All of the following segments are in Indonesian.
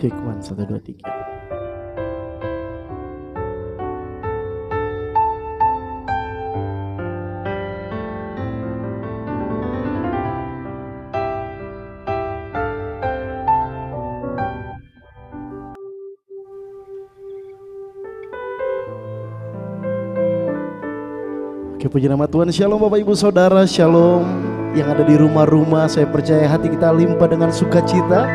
Take one, 1, 2, 3. Oke, puji nama Tuhan. Shalom Bapak Ibu Saudara, shalom yang ada di rumah-rumah. Saya percaya hati kita limpah dengan sukacita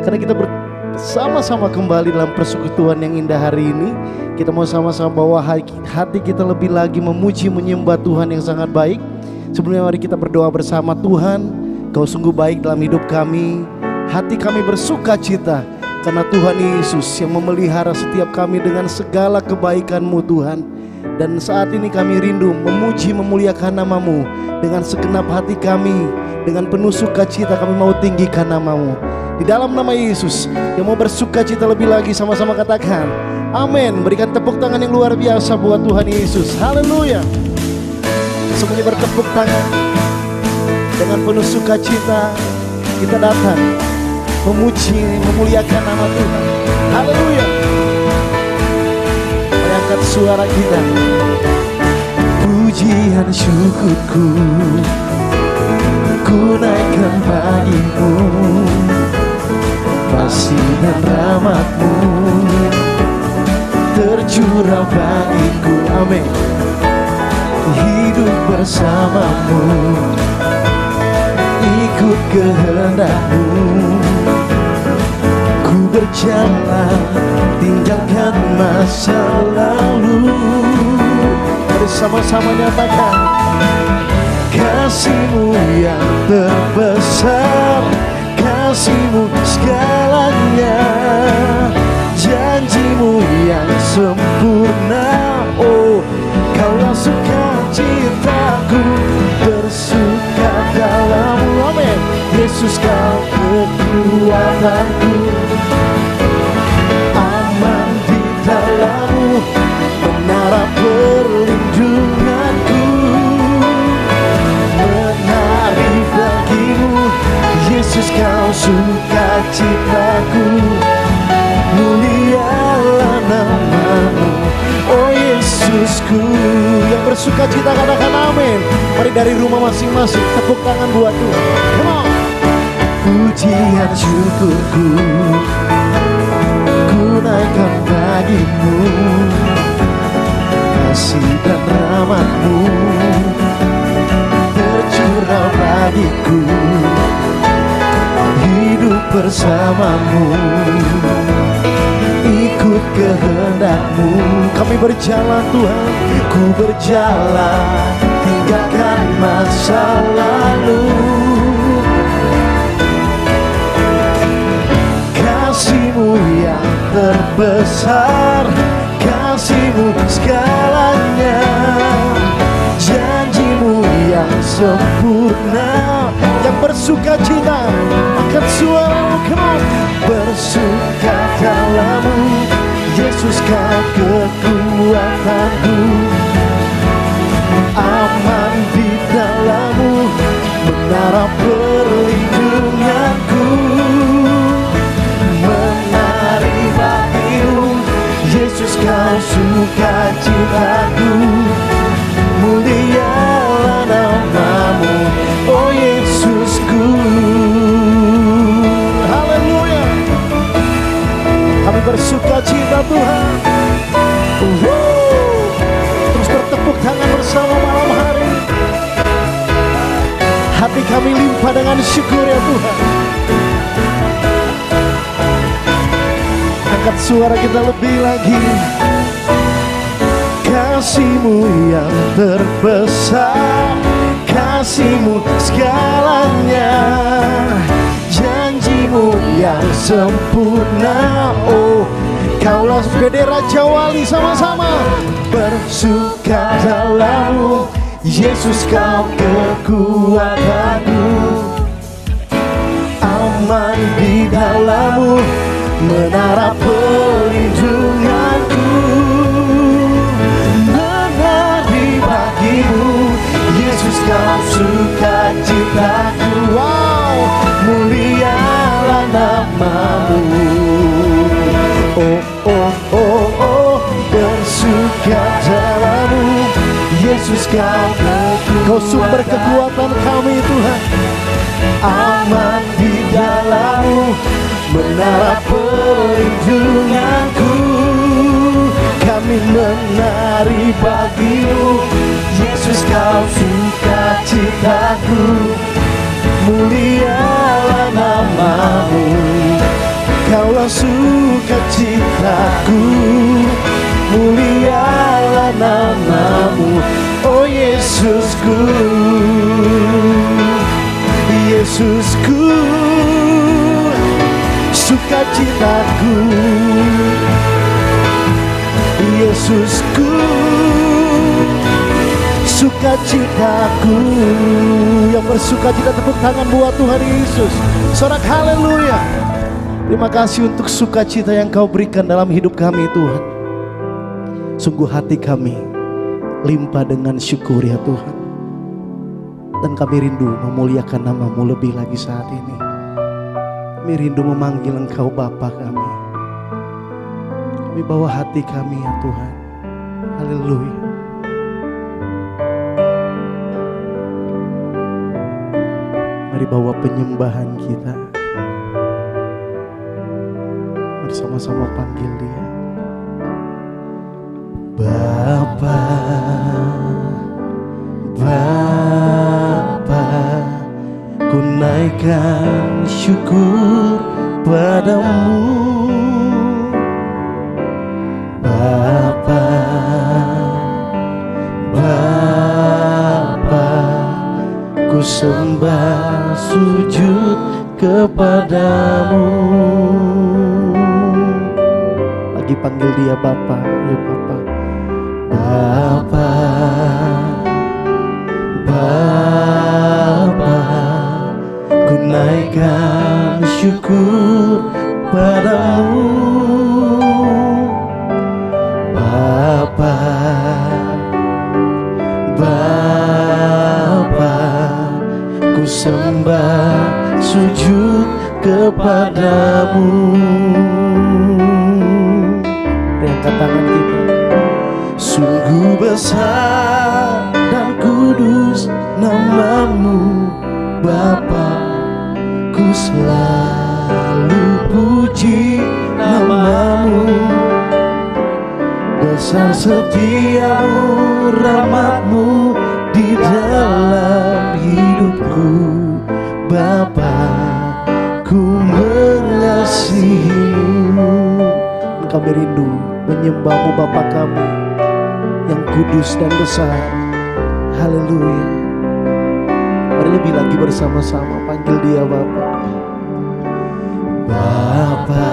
karena kita bersama-sama kembali dalam persekutuan yang indah hari ini. Kita mau sama-sama bawa hati kita lebih lagi memuji menyembah Tuhan yang sangat baik. Sebelumnya mari kita berdoa bersama. Tuhan, Kau sungguh baik dalam hidup kami. Hati kami bersukacita karena Tuhan Yesus yang memelihara setiap kami dengan segala kebaikan-Mu Tuhan. Dan saat ini kami rindu memuji memuliakan nama-Mu dengan segenap hati kami. Dengan penuh sukacita kami mau tinggikan nama-Mu. Di dalam nama Yesus yang mau bersukacita lebih lagi, sama-sama katakan amin. Berikan tepuk tangan yang luar biasa buat Tuhan Yesus. Haleluya. Semuanya bertepuk tangan. Dengan penuh sukacita kita datang memuji memuliakan nama Tuhan. Haleluya. Angkat suara kita. Pujian syukurku ku naikkan bagi-Mu, kasih dan rahmat-Mu tercurah bagiku. Amin. Hidup bersama-Mu, ikut kehendak-Mu. Ku berjalan tinggalkan masa lalu. Mari sama-sama nyatakan kasih-Mu yang terbesar, kasih-Mu segalanya, janji-Mu yang sempurna. Oh, Kaulah sukacitaku, bersuka dalam-Mu. Amin. Yesus, Kau kekuatanku, aman di dalam-Mu, menara perlindunganku. Menari bagi-Mu, Yesus, Kau sukacitaku, mulialah nama-Mu, oh Yesusku. Yang bersukacita katakan amin. Mari dari rumah masing-masing tepuk tangan buat Tuhan. Come on. Pujian syukurku ku naikkan bagi-Mu, kasih dan rahmat-Mu tercurah bagiku. Hidup bersama-Mu, ikut kehendak-Mu. Kami berjalan Tuhan, ku berjalan tinggalkan masa lalu. Kasih-Mu yang terbesar, kasih-Mu segalanya, janji-Mu yang sempurna. Yang bersukacita angkat suara-Mu, come on. Bersuka dalam-Mu, Yesus, Kau kekuatanku, aman di dalam-Mu, menara perlindunganku. Menari bagi-Mu, Yesus, Kau sukacitaku, mulialah nama-Mu, oh Yesusku. Haleluya. Kami bersukacita Tuhan. Terus bertepuk tangan bersama malam hari. Hati kami limpah dengan syukur ya Tuhan. Angkat suara kita lebih lagi. Kasih-Mu yang terbesar, kasih-Mu segalanya, janji-Mu yang sempurna. Oh, Kaulah PD Raja Wali, sama-sama bersuka dalam-Mu, Yesus, Kau kekuatanku, aman di dalam-Mu, menara perlindunganku. Menari bagi-Mu, Yesus, Kau sukacitaku. Wow, mulialah nama-Mu. Engkau sumber kekuatan kami Tuhan. Aman di dalam-Mu, menara perlindunganku. Kami menari bagi-Mu, Yesus Kau sukacitaku. Mulialah nama-Mu, Kaulah sukacitaku. Mulialah nama-Mu, oh Yesusku, Yesusku, sukacitaku. Yesusku, sukacitaku. Yang bersukacita tepuk tangan buat Tuhan Yesus. Sorak haleluya. Terima kasih untuk sukacita yang Kau berikan dalam hidup kami Tuhan. Sungguh hati kami limpah dengan syukur ya Tuhan. Dan kami rindu memuliakan nama-Mu lebih lagi saat ini. Kami rindu memanggil Engkau Bapa kami. Kami bawa hati kami ya Tuhan. Haleluya. Mari bawa penyembahan kita. Mari sama-sama panggil Dia. Bapa, Bapa, ku naikkan syukur padamu. Bapa, Bapa, ku sembah sujud kepadamu. Lagi panggil Dia Bapa, ya Bapa. Bapa, Bapa, ku naikkan syukur padamu. Bapa, Bapa, ku sembah sujud kepadamu. Angkat tangan kita. Sungguh besar dan kudus nama-Mu Bapa, ku selalu puji nama-Mu. Besar setia-Mu, rahmat-Mu di dalam hidupku. Bapa, ku mengasihi-Mu. Kami rindu menyembah-Mu Bapa kami yang kudus dan besar. Haleluya. Mari lebih lagi bersama-sama panggil Dia Bapa. Bapa,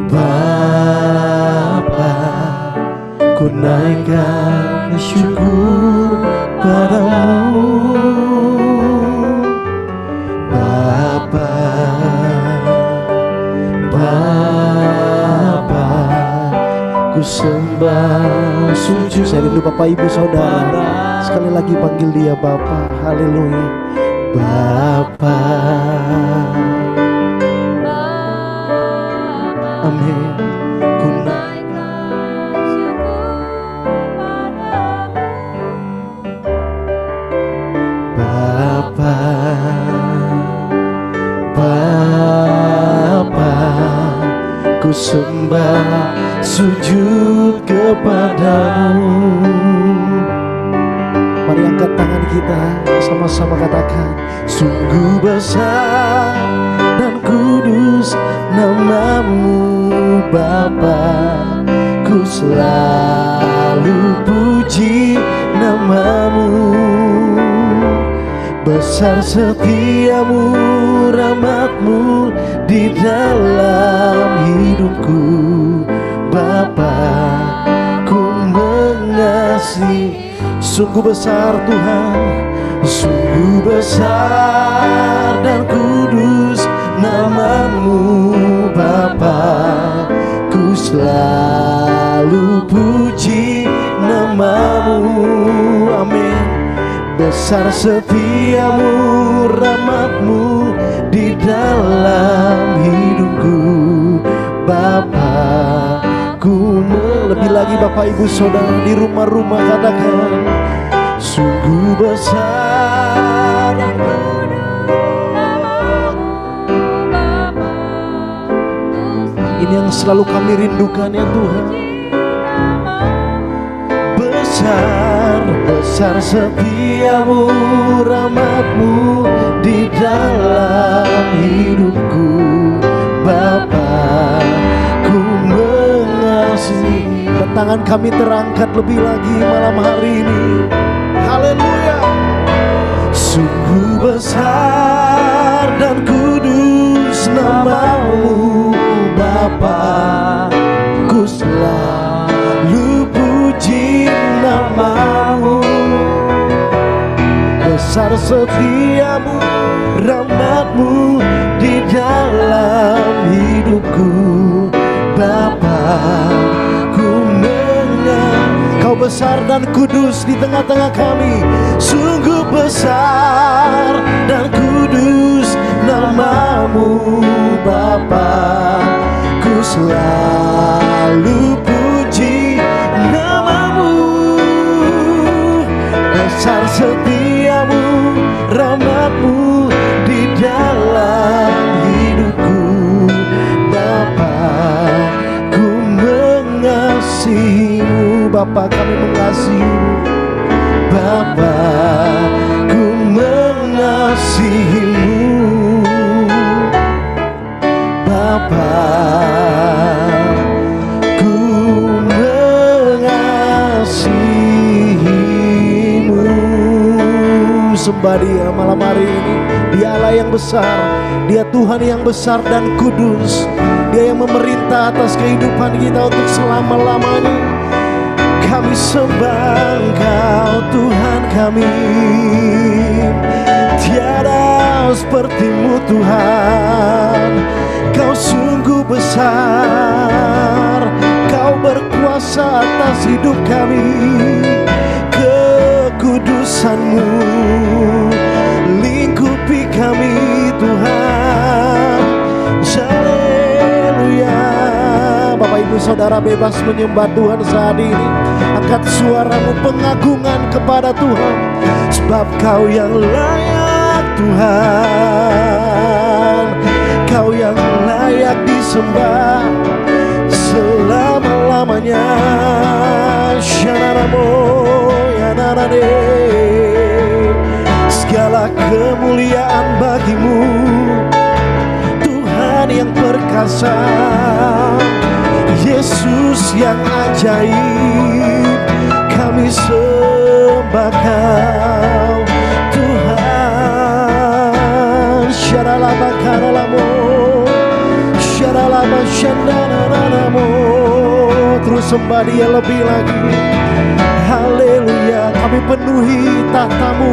Bapa, ku naikkan syukur padamu. Bapa, Bapa, ku sembah sujud. Saya rindu Bapak Ibu Saudara. Sekali lagi panggil Dia Bapa. Haleluya. Bapa, amin. Ku naikkan syukur padamu. Bapa, Bapa, ku sembah sujud kepadamu. Mari angkat tangan kita, sama-sama katakan. Sungguh besar dan kudus nama-Mu Bapa, ku selalu puji nama-Mu. Besar setia-Mu, rahmat-Mu di dalam hidupku. Bapa, ku mengasihi. Sungguh besar Tuhan, sungguh besar dan kudus nama-Mu Bapa, ku selalu puji nama-Mu. Amin. Besar setia-Mu, rahmat-Mu di dalam hidupku. Bapa, ku lebih lagi Bapak Ibu Saudara di rumah-rumah katakan. Sungguh besar dan ini yang selalu kami rindukan ya Tuhan. Besar, besar setiamu, rahmatmu di dalam hidupku Bapa, ku mengasihi. Dan tangan kami terangkat lebih lagi malam hari ini. Haleluya. Sungguh besar dan kudus namamu Bapa, ku selalu puji namamu. Besar setiamu, rahmatmu di dalam hidupku Bapa, ku mengasihi. Kau besar dan kudus di tengah-tengah kami. Sungguh besar dan kudus namamu Bapa, ku selalu puji namamu. Besar setiamu, rahmatmu di dalam hidupku Bapa, ku mengasihimu. Bapa, kami mengasihimu Bapa, ku mengasihimu Bapa, ku mengasihimu. Sembah Dia malam hari ini. Dia Allah yang besar, Dia Tuhan yang besar dan kudus. Dia yang memerintah atas kehidupan kita untuk selama-lamanya. Kami sembah Engkau Tuhan kami. Tiada seperti-Mu Tuhan. Kau sungguh besar, Kau berkuasa atas hidup kami. Kekudusan-Mu lingkupi kami Tuhan. Haleluya. Bapak Ibu Saudara bebas menyembah Tuhan saat ini. Angkat suaramu pengagungan kepada Tuhan, sebab Kau yang layak Tuhan. Kau yang layak disembah selama-lamanya. Shanaramo yanarane. Segala kemuliaan bagi-Mu Tuhan yang perkasa, Yesus yang ajaib. Kami sembah Kau Tuhan. Syaralaba karalamo, syaralaba syandananamo. Terus sembah Dia lebih lagi. Haleluya. Kami penuhi tahta-Mu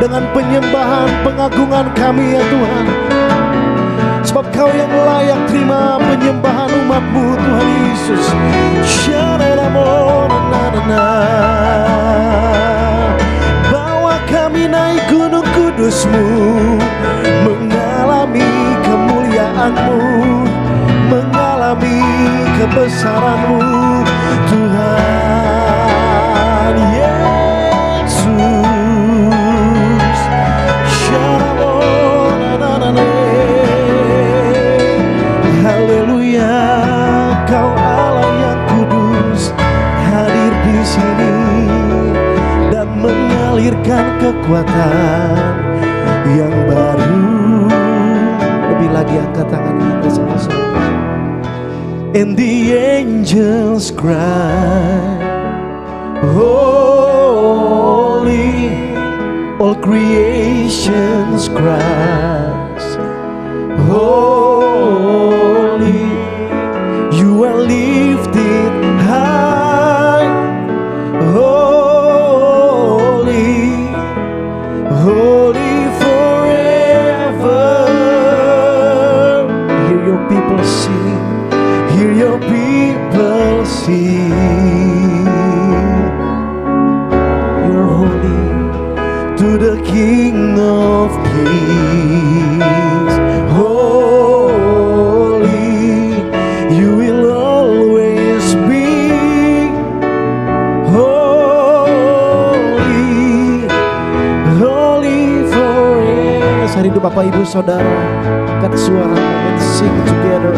dengan penyembahan pengagungan kami ya Tuhan. Sebab Kau yang layak terima penyembahan umat-Mu Tuhan Yesus. Bawa kami naik gunung kudus-Mu, mengalami kemuliaan-Mu, mengalami kebesaran-Mu Tuhan Yesus. Haleluya. Kau Allah yang kudus hadir di sini dan mengalirkan kekuatan yang baru. Lebih lagi angkat tangan kita sama-sama. And the angels cry, holy. All creations cries, holy. You are lifted high, holy, holy forever. Hear your people sing, hear your people sing. You're holy to the King of Kings. Holy, you will always be holy. Saya rindu Bapak Ibu Saudara, angkat suara and sing together.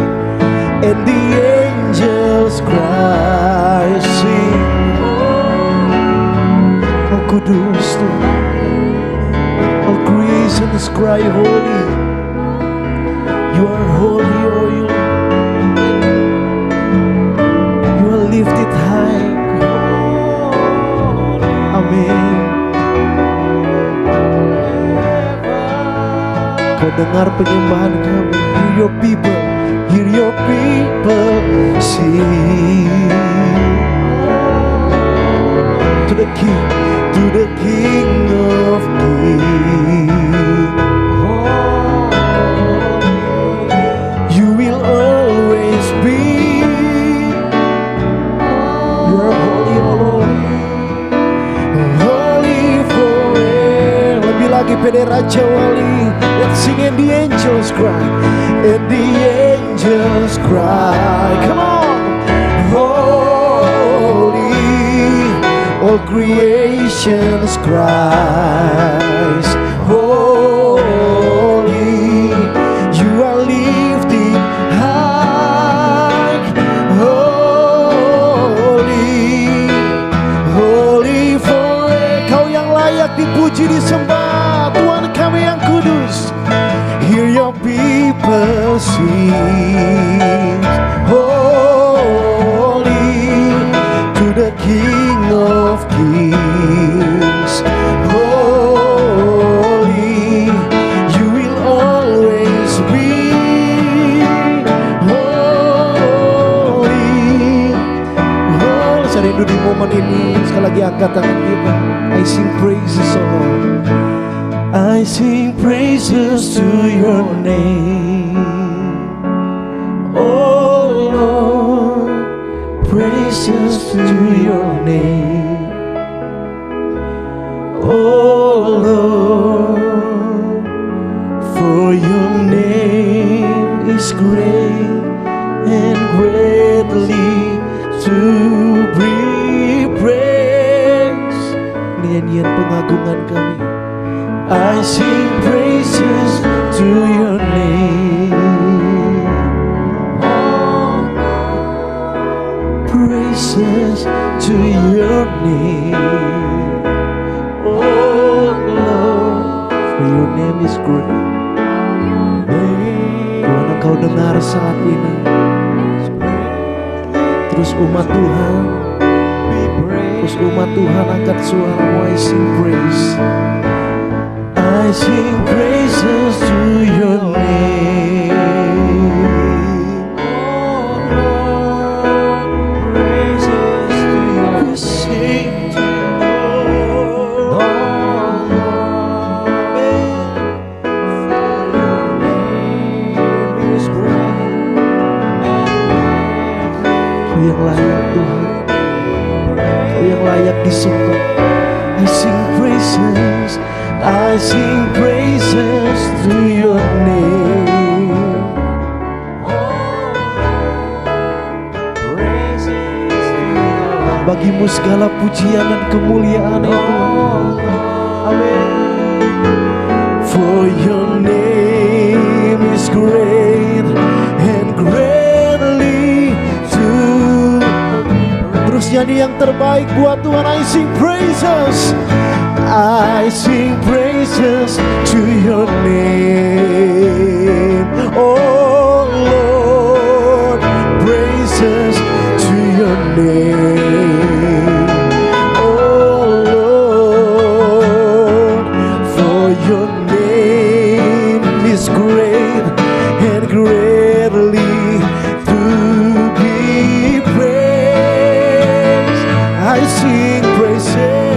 And the angels cry, sing. Oh kudus Tuhan. All creation is cry holy. You are holy, oh you. You are lifted high. Amin. Kau dengar penyembahan kami. Hear your people, hear your people sing. To the King of Kings. You will always be. You are holy, oh Lord. Holy forever. Lebih lagi Pede Raja Wali. Let's sing and the angels cry. And the angels cry. Come on. Holy. All creations cries, holy, you are lifted high, holy, holy forever. Kau yang layak dipuji disembah, Tuhan kami yang kudus. Hear your people sing, holy to the King of Kings, holy, you will always be holy. Oh, saya rindu di momen ini. Sekali lagi angkat tangan kita. I sing praises, oh Lord. I sing praises to your name, oh Lord. Praises to your name, oh Lord, for your name is great and greatly to be praised. Nyanyian pengagungan kami. I sing praises to your name. Praises to your name, oh Lord, for your name is great. Tuhan, Engkau dengar saat ini. Terus umat Tuhan, angkat suaramu. I sing praise, I sing praises to your name. Disembah. I sing praises, I sing praises to your name. Bagimu segala pujian dan kemuliaan ya Tuhan. Amin. For your name is great and greatly to. Terus nyanyi yang terbaik buat Tuhan. I sing praises, I sing praises to your name, oh Lord. Praises to your name, oh Lord. For your name is great and greatly to be praised. I sing praises.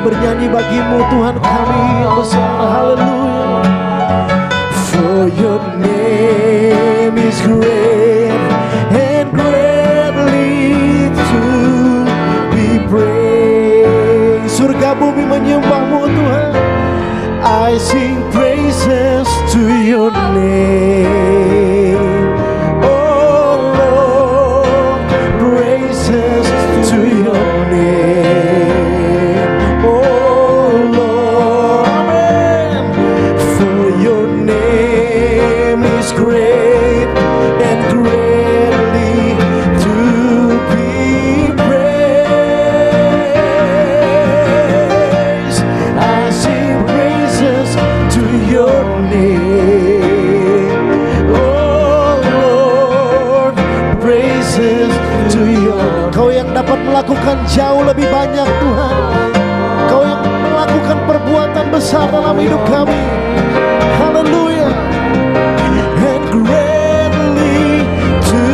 Bernyanyi bagimu Tuhan kami yang besar, haleluya. For your name is great and greatly to be praised. Surga bumi menyembahmu Tuhan. I sing praises to your name, oh melakukan jauh lebih banyak Tuhan. Kau yang melakukan perbuatan besar dalam hidup kami. Haleluya. And greatly to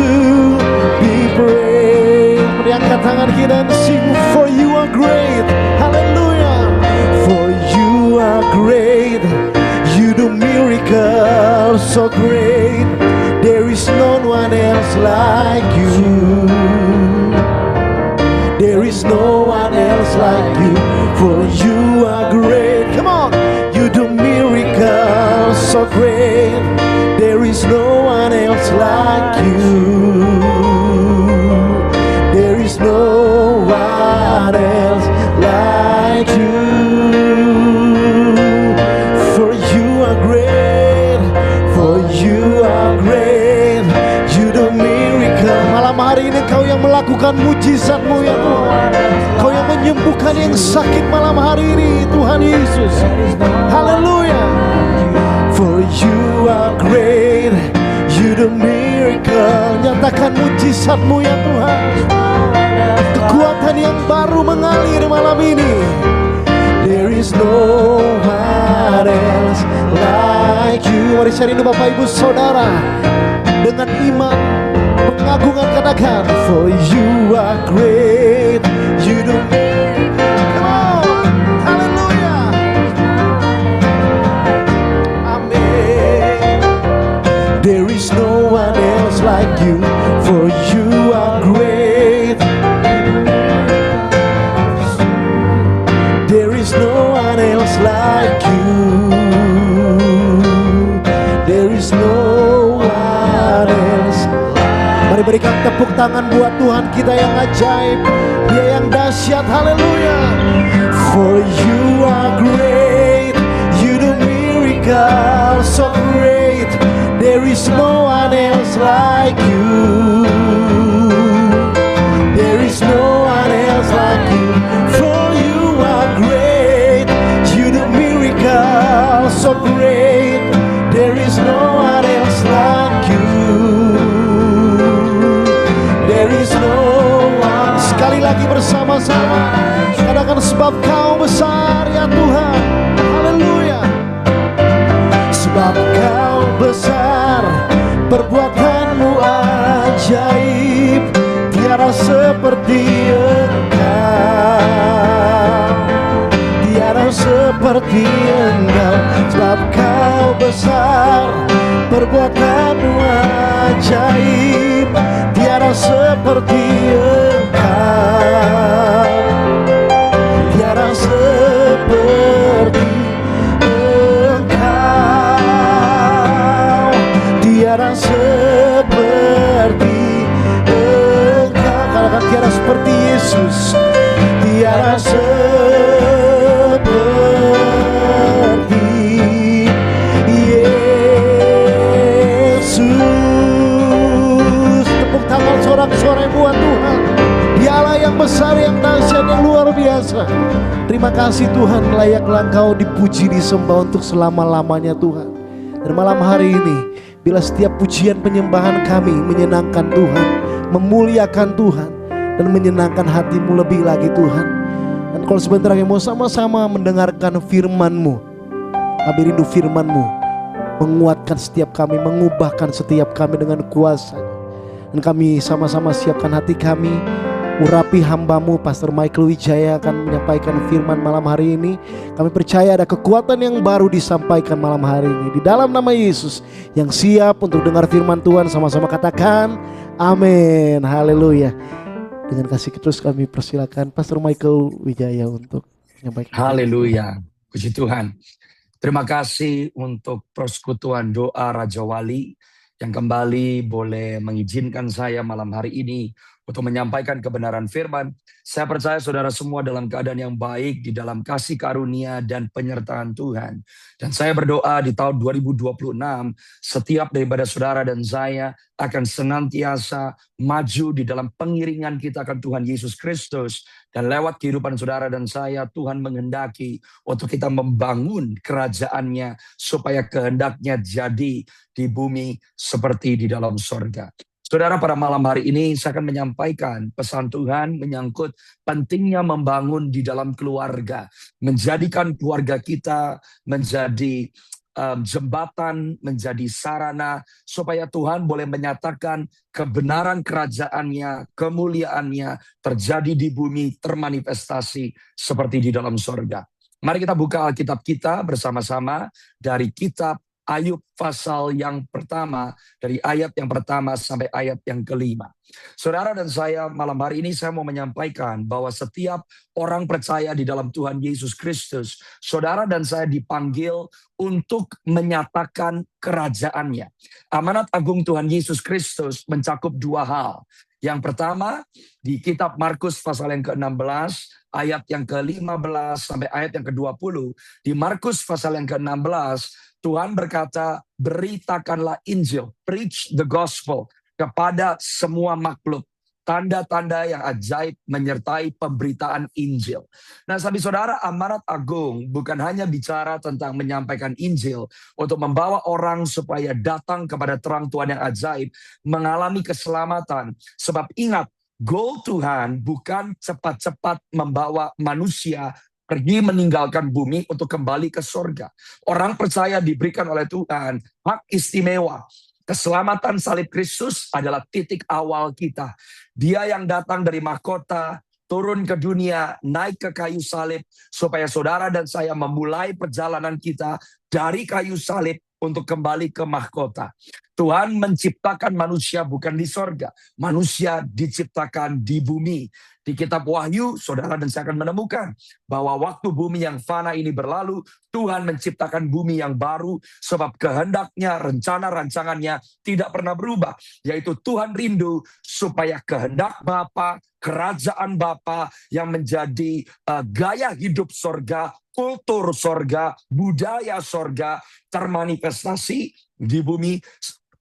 be praised. Mari angkat tangan kita dan sing, for you are great. Haleluya. For you are great. You do miracles so great. There is no one else like you. There is no one else like you. For you are great. Come on. You do miracles so great. There is no one else like you. There is no one else like you. For you are great. For you are great. You do miracle. Malam hari ini Kau yang melakukan mujizat-Mu ya Tuhan. Kau yang menyembuhkan yang sakit malam hari ini Tuhan Yesus. Haleluya. For you are great. You do miracle. Nyatakan mujizat-Mu ya Tuhan. Kekuatan yang baru mengalir malam ini. There is no one else like you. Mari saya rindu Bapak Ibu Saudara dengan iman pengagungan katakan, for you are great. You do miracles. Come on. Hallelujah. Amen. There is no one else like you. For you are great. There is no one else like you. There is no one else. Mari berikan tepuk tangan buat Tuhan kita yang ajaib, Dia yang dahsyat. Haleluya. For you are great. You do miracles so great. There is no one else like you. There is no one else like you. For you are great. You do miracles so great. There is no one else like you. There is no one. Sekali lagi bersama-sama katakan, sebab Kau besar ya Tuhan. Haleluya. Sebab Kau besar, perbuatan-Mu ajaib, tiada seperti Engkau. Tiada seperti Engkau. Sebab Kau besar, perbuatan-Mu ajaib, tiada seperti Engkau. Tiada seperti Engkau. Tiada seperti Engkau. Katakan tiada seperti Yesus. Tiada seperti Yesus. Tepuk tangan sorak-sorai buat Tuhan. Dialah yang besar, yang dahsyat, yang luar biasa. Terima kasih Tuhan, layaklah Engkau dipuji, disembah untuk selama-lamanya Tuhan. Dan malam hari ini, bila setiap pujian penyembahan kami menyenangkan Tuhan, memuliakan Tuhan, dan menyenangkan hati-Mu lebih lagi Tuhan. Dan kalau sebentar lagi mau sama-sama mendengarkan firman-Mu, kami rindu firman-Mu menguatkan setiap kami, mengubahkan setiap kami dengan kuasa. Dan kami sama-sama siapkan hati kami, urapi hamba-Mu Pastor Michael Wijaya akan menyampaikan firman malam hari ini. Kami percaya ada kekuatan yang baru disampaikan malam hari ini. Di dalam nama Yesus, yang siap untuk dengar firman Tuhan sama-sama katakan amin. Haleluya. Dengan kasih terus kami persilakan Pastor Michael Wijaya untuk menyampaikan. Haleluya. Puji Tuhan. Terima kasih untuk persekutuan doa Raja Wali yang kembali boleh mengizinkan saya malam hari ini untuk menyampaikan kebenaran firman. Saya percaya saudara semua dalam keadaan yang baik, di dalam kasih karunia dan penyertaan Tuhan. Dan saya berdoa di tahun 2026, setiap daripada saudara dan saya akan senantiasa maju di dalam pengiringan kita akan Tuhan Yesus Kristus. Dan lewat kehidupan saudara dan saya, Tuhan menghendaki untuk kita membangun kerajaannya supaya kehendaknya jadi di bumi seperti di dalam sorga. Saudara, pada malam hari ini saya akan menyampaikan pesan Tuhan menyangkut pentingnya membangun di dalam keluarga. Menjadikan keluarga kita menjadi jembatan, menjadi sarana supaya Tuhan boleh menyatakan kebenaran kerajaannya, kemuliaannya terjadi di bumi, termanifestasi seperti di dalam sorga. Mari kita buka Alkitab kita bersama-sama dari kitab Ayub pasal yang pertama, dari ayat yang pertama sampai ayat yang kelima. Saudara dan saya, malam hari ini saya mau menyampaikan bahwa setiap orang percaya di dalam Tuhan Yesus Kristus, saudara dan saya dipanggil untuk menyatakan kerajaannya. Amanat agung Tuhan Yesus Kristus mencakup dua hal. Yang pertama, di kitab Markus pasal yang ke-16, ayat yang ke-15 sampai ayat yang ke-20. Di Markus pasal yang ke-16, Tuhan berkata, beritakanlah Injil, preach the gospel kepada semua makhluk. Tanda-tanda yang ajaib menyertai pemberitaan Injil. Nah, sahabat saudara, amanat agung bukan hanya bicara tentang menyampaikan Injil untuk membawa orang supaya datang kepada terang Tuhan yang ajaib, mengalami keselamatan. Sebab ingat, goal Tuhan bukan cepat-cepat membawa manusia pergi meninggalkan bumi untuk kembali ke surga. Orang percaya diberikan oleh Tuhan hak istimewa. Keselamatan salib Kristus adalah titik awal kita. Dia yang datang dari mahkota, turun ke dunia, naik ke kayu salib, supaya saudara dan saya memulai perjalanan kita dari kayu salib untuk kembali ke mahkota. Tuhan menciptakan manusia bukan di sorga. Manusia diciptakan di bumi. Di kitab Wahyu, saudara dan saya akan menemukan bahwa waktu bumi yang fana ini berlalu, Tuhan menciptakan bumi yang baru, sebab kehendaknya, rencana rancangannya tidak pernah berubah. Yaitu Tuhan rindu supaya kehendak Bapa, kerajaan Bapa yang menjadi gaya hidup sorga, kultur sorga, budaya sorga, termanifestasi di bumi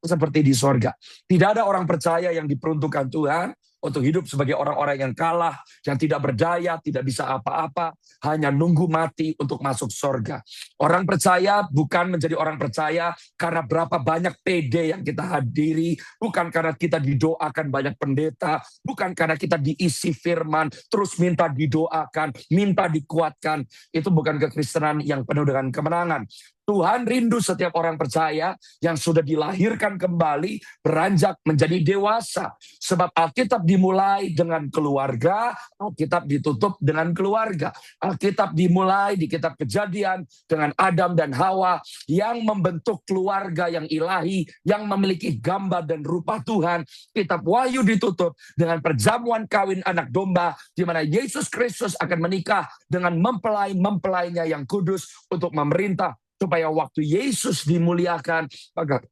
seperti di sorga. Tidak ada orang percaya yang diperuntukkan Tuhan untuk hidup sebagai orang-orang yang kalah, yang tidak berdaya, tidak bisa apa-apa, hanya nunggu mati untuk masuk sorga. Orang percaya bukan menjadi orang percaya karena berapa banyak PD yang kita hadiri, bukan karena kita didoakan banyak pendeta, bukan karena kita diisi firman, terus minta didoakan, minta dikuatkan. Itu bukan kekristenan yang penuh dengan kemenangan. Tuhan rindu setiap orang percaya yang sudah dilahirkan kembali, beranjak menjadi dewasa. Sebab Alkitab dimulai dengan keluarga, Alkitab ditutup dengan keluarga. Alkitab dimulai di kitab Kejadian dengan Adam dan Hawa yang membentuk keluarga yang ilahi, yang memiliki gambar dan rupa Tuhan. Kitab Wahyu ditutup dengan perjamuan kawin anak domba, di mana Yesus Kristus akan menikah dengan mempelainya yang kudus untuk memerintah, supaya waktu Yesus dimuliakan, maka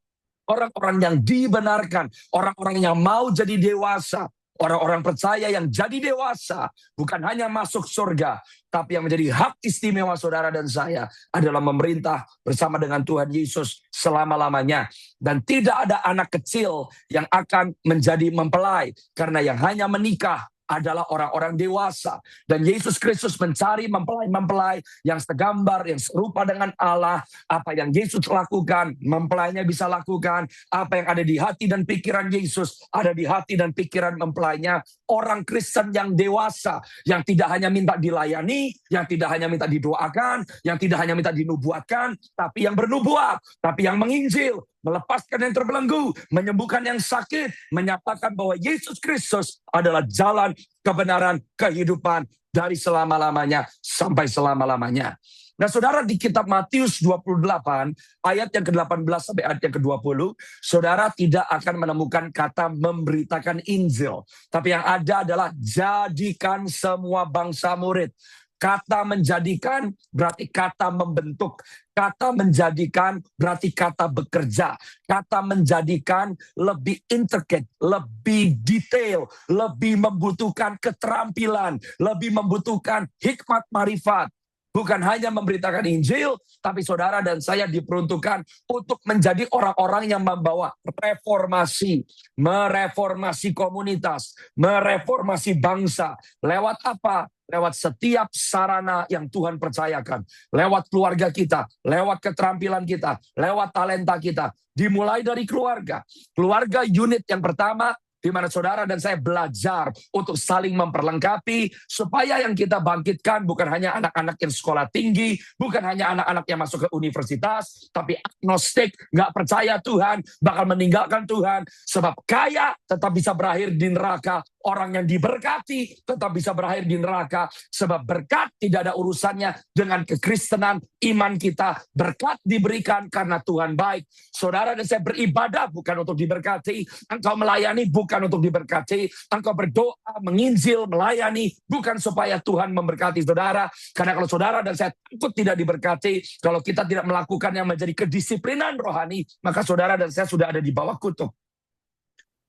orang-orang yang dibenarkan, orang-orang yang mau jadi dewasa, orang-orang percaya yang jadi dewasa, bukan hanya masuk surga, tapi yang menjadi hak istimewa saudara dan saya adalah memerintah bersama dengan Tuhan Yesus selama-lamanya. Dan tidak ada anak kecil yang akan menjadi mempelai, karena yang hanya menikah adalah orang-orang dewasa. Dan Yesus Kristus mencari mempelai-mempelai yang segambar, yang serupa dengan Allah. Apa yang Yesus lakukan, mempelainya bisa lakukan. Apa yang ada di hati dan pikiran Yesus, ada di hati dan pikiran mempelainya. Orang Kristen yang dewasa, yang tidak hanya minta dilayani, yang tidak hanya minta didoakan, yang tidak hanya minta dinubuatkan, tapi yang bernubuat, tapi yang menginjil, melepaskan yang terbelenggu, menyembuhkan yang sakit, menyatakan bahwa Yesus Kristus adalah jalan, kebenaran, kehidupan dari selama-lamanya sampai selama-lamanya. Nah, saudara, di kitab Matius 28, ayat yang ke-18 sampai ayat yang ke-20, saudara tidak akan menemukan kata memberitakan Injil. Tapi yang ada adalah jadikan semua bangsa murid. Kata menjadikan berarti kata membentuk. Kata menjadikan berarti kata bekerja. Kata menjadikan lebih intricate, lebih detail, lebih membutuhkan keterampilan, lebih membutuhkan hikmat marifat. Bukan hanya memberitakan Injil, tapi saudara dan saya diperuntukkan untuk menjadi orang-orang yang membawa reformasi, mereformasi komunitas, mereformasi bangsa. Lewat apa? Lewat setiap sarana yang Tuhan percayakan. Lewat keluarga kita, lewat keterampilan kita, lewat talenta kita. Dimulai dari keluarga. Keluarga unit yang pertama, di mana saudara dan saya belajar untuk saling memperlengkapi, supaya yang kita bangkitkan bukan hanya anak-anak yang sekolah tinggi, bukan hanya anak-anak yang masuk ke universitas, tapi agnostik, nggak percaya Tuhan, bakal meninggalkan Tuhan, sebab kaya tetap bisa berakhir di neraka, orang yang diberkati tetap bisa berakhir di neraka, sebab berkat tidak ada urusannya dengan kekristenan iman kita. Berkat diberikan karena Tuhan baik. Saudara dan saya beribadah bukan untuk diberkati, engkau melayani bukan untuk diberkati, engkau berdoa, menginjil, melayani bukan supaya Tuhan memberkati saudara. Karena kalau saudara dan saya takut tidak diberkati, kalau kita tidak melakukan yang menjadi kedisiplinan rohani, maka saudara dan saya sudah ada di bawah kutuk.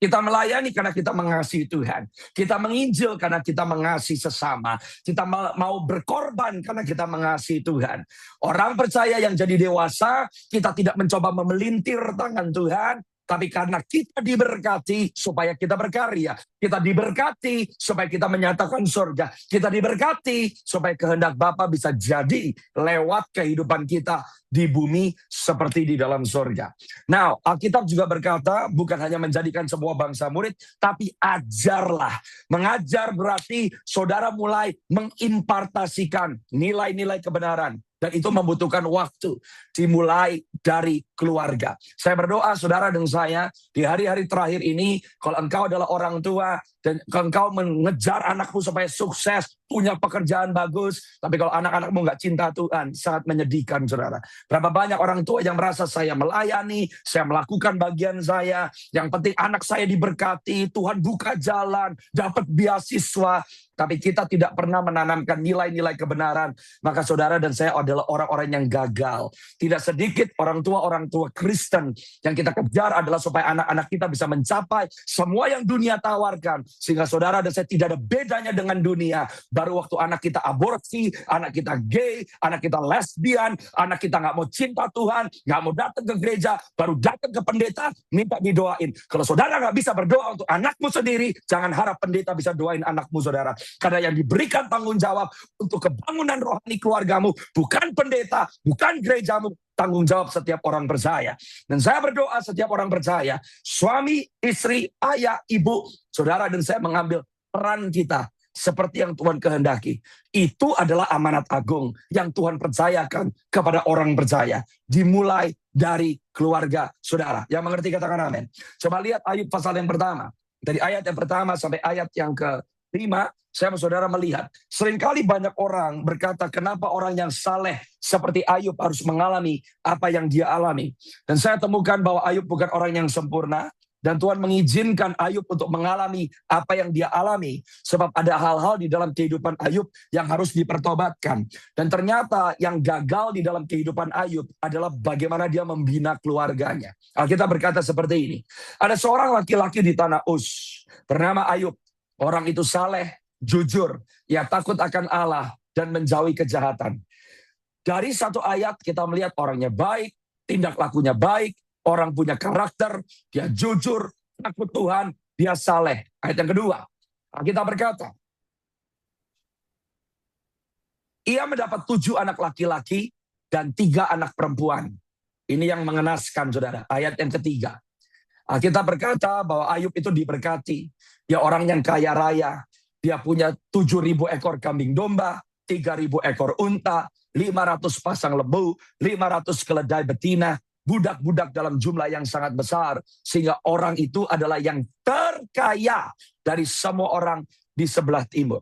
Kita melayani karena kita mengasihi Tuhan. Kita menginjil karena kita mengasihi sesama. Kita mau berkorban karena kita mengasihi Tuhan. Orang percaya yang jadi dewasa, kita tidak mencoba memelintir tangan Tuhan, tapi karena kita diberkati supaya kita berkarya. Kita diberkati supaya kita menyatakan surga. Kita diberkati supaya kehendak Bapa bisa jadi lewat kehidupan kita di bumi seperti di dalam surga. Nah, Alkitab juga berkata bukan hanya menjadikan sebuah bangsa murid, tapi ajarlah. Mengajar berarti saudara mulai mengimpartasikan nilai-nilai kebenaran. Dan itu membutuhkan waktu. Dimulai dari keluarga. Saya berdoa saudara dan saya di hari-hari terakhir ini, kalau engkau adalah orang tua dan engkau mengejar anakmu supaya sukses, punya pekerjaan bagus, tapi kalau anak-anakmu nggak cinta Tuhan, sangat menyedihkan saudara. Berapa banyak orang tua yang merasa saya melayani, saya melakukan bagian saya, yang penting anak saya diberkati, Tuhan buka jalan, dapat beasiswa, tapi kita tidak pernah menanamkan nilai-nilai kebenaran, maka saudara dan saya adalah orang-orang yang gagal. Tidak sedikit orang tua Kristen yang kita kejar adalah supaya anak-anak kita bisa mencapai semua yang dunia tawarkan, sehingga saudara dan saya tidak ada bedanya dengan dunia. Baru waktu anak kita aborsi, anak kita gay, anak kita lesbian, anak kita nggak mau cinta Tuhan, nggak mau datang ke gereja, baru datang ke pendeta, minta didoain. Kalau saudara nggak bisa berdoa untuk anakmu sendiri, jangan harap pendeta bisa doain anakmu saudara. Karena yang diberikan tanggung jawab untuk kebangunan rohani keluargamu, bukan pendeta, bukan gerejamu, tanggung jawab setiap orang percaya. Dan saya berdoa setiap orang percaya, suami, istri, ayah, ibu, saudara dan saya mengambil peran kita seperti yang Tuhan kehendaki. Itu adalah amanat agung yang Tuhan percayakan kepada orang percaya. Dimulai dari keluarga saudara. Yang mengerti katakan amin. Coba lihat Ayub pasal yang pertama. Dari ayat yang pertama sampai ayat yang ke-5, saya mau saudara melihat, seringkali banyak orang berkata, kenapa orang yang saleh seperti Ayub harus mengalami apa yang dia alami. Dan saya temukan bahwa Ayub bukan orang yang sempurna, dan Tuhan mengizinkan Ayub untuk mengalami apa yang dia alami, sebab ada hal-hal di dalam kehidupan Ayub yang harus dipertobatkan. Dan ternyata yang gagal di dalam kehidupan Ayub adalah bagaimana dia membina keluarganya. Alkitab berkata seperti ini, ada seorang laki-laki di tanah Uz, bernama Ayub. Orang itu saleh, jujur, ia takut akan Allah dan menjauhi kejahatan. Dari satu ayat kita melihat orangnya baik, tindak lakunya baik, orang punya karakter, dia jujur, takut Tuhan, dia saleh. Ayat yang kedua, kita berkata, ia mendapat 7 anak laki-laki dan 3 anak perempuan. Ini yang mengenaskan saudara. Ayat yang ketiga, kita berkata bahwa Ayub itu diberkati. Dia orang yang kaya raya. Dia punya 7.000 ekor kambing domba, 3.000 ekor unta, 500 pasang lembu, 500 keledai betina, budak-budak dalam jumlah yang sangat besar. Sehingga orang itu adalah yang terkaya dari semua orang di sebelah timur.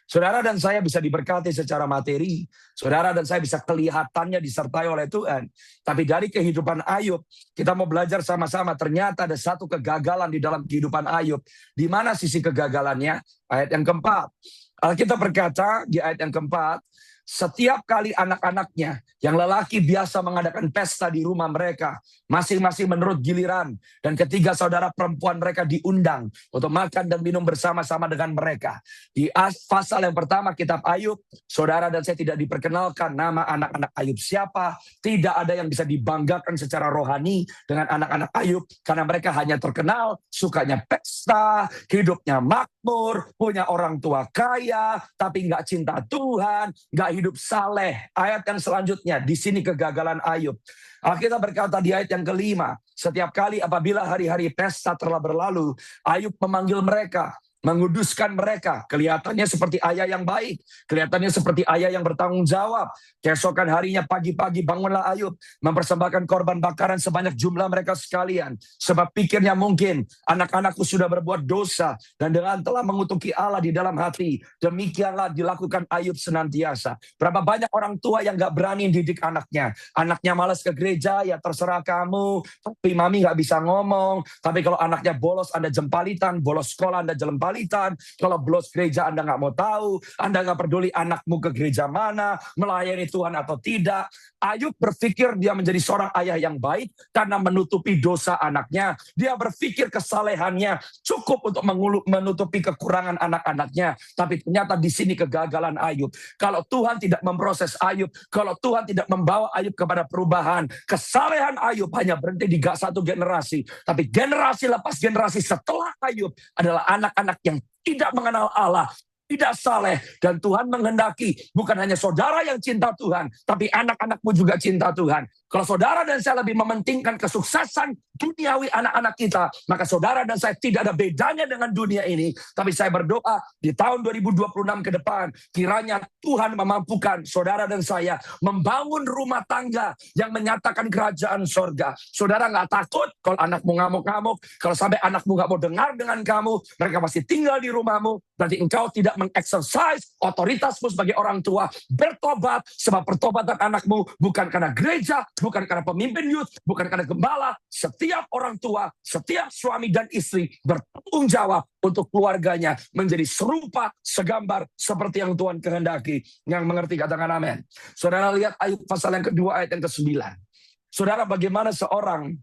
Saudara dan saya bisa diberkati secara materi. Saudara dan saya bisa kelihatannya disertai oleh Tuhan. Tapi dari kehidupan Ayub, kita mau belajar sama-sama. Ternyata ada satu kegagalan di dalam kehidupan Ayub. Di mana sisi kegagalannya? Ayat yang keempat. Kita berkata di ayat yang keempat, Setiap kali anak-anaknya yang lelaki biasa mengadakan pesta di rumah mereka, masing-masing menurut giliran. Dan ketiga saudara perempuan mereka diundang untuk makan dan minum bersama-sama dengan mereka. Di pasal yang pertama kitab Ayub, saudara dan saya tidak diperkenalkan nama anak-anak Ayub siapa. Tidak ada yang bisa dibanggakan secara rohani dengan anak-anak Ayub, karena mereka hanya terkenal sukanya pesta, hidupnya makmur, punya orang tua kaya, tapi nggak cinta Tuhan, nggak hidup saleh. Ayat yang selanjutnya, di sini kegagalan Ayub. Alkitab berkata di ayat yang kelima, setiap kali apabila hari-hari pesta telah berlalu, Ayub memanggil mereka, menguduskan mereka. Kelihatannya seperti ayah yang baik, kelihatannya seperti ayah yang bertanggung jawab. Keesokan harinya pagi-pagi bangunlah Ayub, mempersembahkan korban bakaran sebanyak jumlah mereka sekalian. Sebab pikirnya mungkin anak-anakku sudah berbuat dosa dan dengan telah mengutuki Allah di dalam hati. Demikianlah dilakukan Ayub senantiasa. Berapa banyak orang tua yang gak berani didik anaknya. Anaknya malas ke gereja, ya terserah kamu. Tapi mami gak bisa ngomong. Tapi kalau anaknya bolos, Anda jempalitan. Bolos sekolah, Anda jempalitan. Kalau bolos gereja, Anda gak mau tahu. Anda gak peduli anakmu ke gereja mana, melayani Tuhan atau tidak. Ayub berpikir dia menjadi seorang ayah yang baik karena menutupi dosa anaknya. Dia berpikir kesalehannya cukup untuk menutupi kekurangan anak-anaknya. Tapi ternyata di sini kegagalan Ayub. Kalau Tuhan tidak memproses Ayub, kalau Tuhan tidak membawa Ayub kepada perubahan, kesalehan Ayub hanya berhenti di satu generasi. Tapi generasi lepas generasi setelah Ayub adalah anak-anak yang tidak mengenal Allah, tidak saleh, dan Tuhan menghendaki bukan hanya saudara yang cinta Tuhan, tapi anak-anakmu juga cinta Tuhan. Kalau saudara dan saya lebih mementingkan kesuksesan duniawi anak-anak kita, maka saudara dan saya tidak ada bedanya dengan dunia ini. Tapi saya berdoa di tahun 2026 ke depan, kiranya Tuhan memampukan saudara dan saya membangun rumah tangga yang menyatakan kerajaan sorga. Saudara nggak takut kalau anakmu ngamuk-ngamuk, kalau sampai anakmu nggak mau dengar dengan kamu, mereka pasti tinggal di rumahmu. Berarti engkau tidak mengeksersis otoritasmu sebagai orang tua. Bertobat, sebab pertobatan anakmu bukan karena gereja, bukan karena pemimpin youth, bukan karena gembala. Setiap orang tua, setiap suami dan istri bertanggung jawab untuk keluarganya menjadi serupa, segambar seperti yang Tuhan kehendaki. Yang mengerti katakan amin. Saudara lihat Ayub pasal yang kedua ayat yang ke-9. Saudara, bagaimana seorang